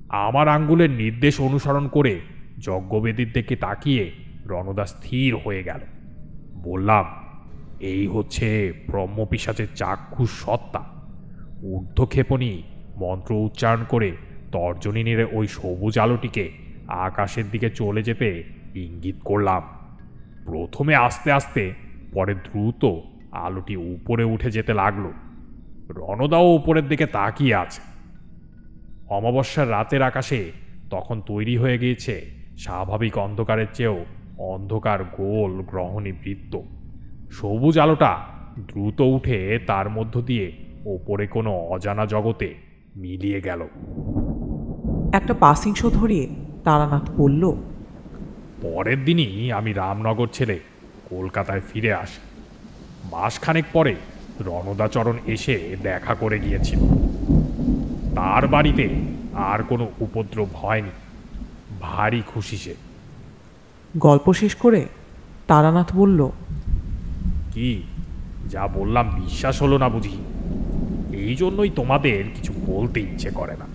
আমার আঙ্গুলের নির্দেশ অনুসরণ করে যজ্ঞবেদীর দিকে তাকিয়ে রণদা স্থির হয়ে গেল। বললাম, এই হচ্ছে ব্রহ্মপিশাচের চাক্ষুষ সত্তা। ঊর্ধ্বক্ষেপণী মন্ত্র উচ্চারণ করে তর্জনী নেড়ে ওই সবুজ আলোটিকে আকাশের দিকে চলে যেতে ইঙ্গিত করলাম। প্রথমে আস্তে আস্তে, পরে দ্রুত আলোটি উপরে উঠে যেতে লাগলো। রণদাও উপরের দিকে তাকিয়ে আছে। অমাবস্যার রাতের আকাশে তখন তৈরি হয়ে গিয়েছে স্বাভাবিক অন্ধকারের চেয়েও অন্ধকার গোল গ্রহণী বৃত্ত। সবুজ আলোটা দ্রুত উঠে তার মধ্য দিয়ে ওপরে কোনো অজানা জগতে মিলিয়ে গেল। একটা পাসিং শো ধরিয়ে তারানাথ বলল, পরের দিনই আমি রামনগর ছেড়ে কলকাতায় ফিরে আসি। মাসখানেক পরে রণদাচরণ এসে দেখা করে গিয়েছিল। তার বাড়িতে আর কোনো উপদ্রব হয়নি। ভারী খুশি সে। গল্প শেষ করে তারানাথ বলল, কি যা বললাম বিশ্বাস হলো না বুঝি? এই জন্যই তোমাদের কিছু বলতে ইচ্ছে করে না।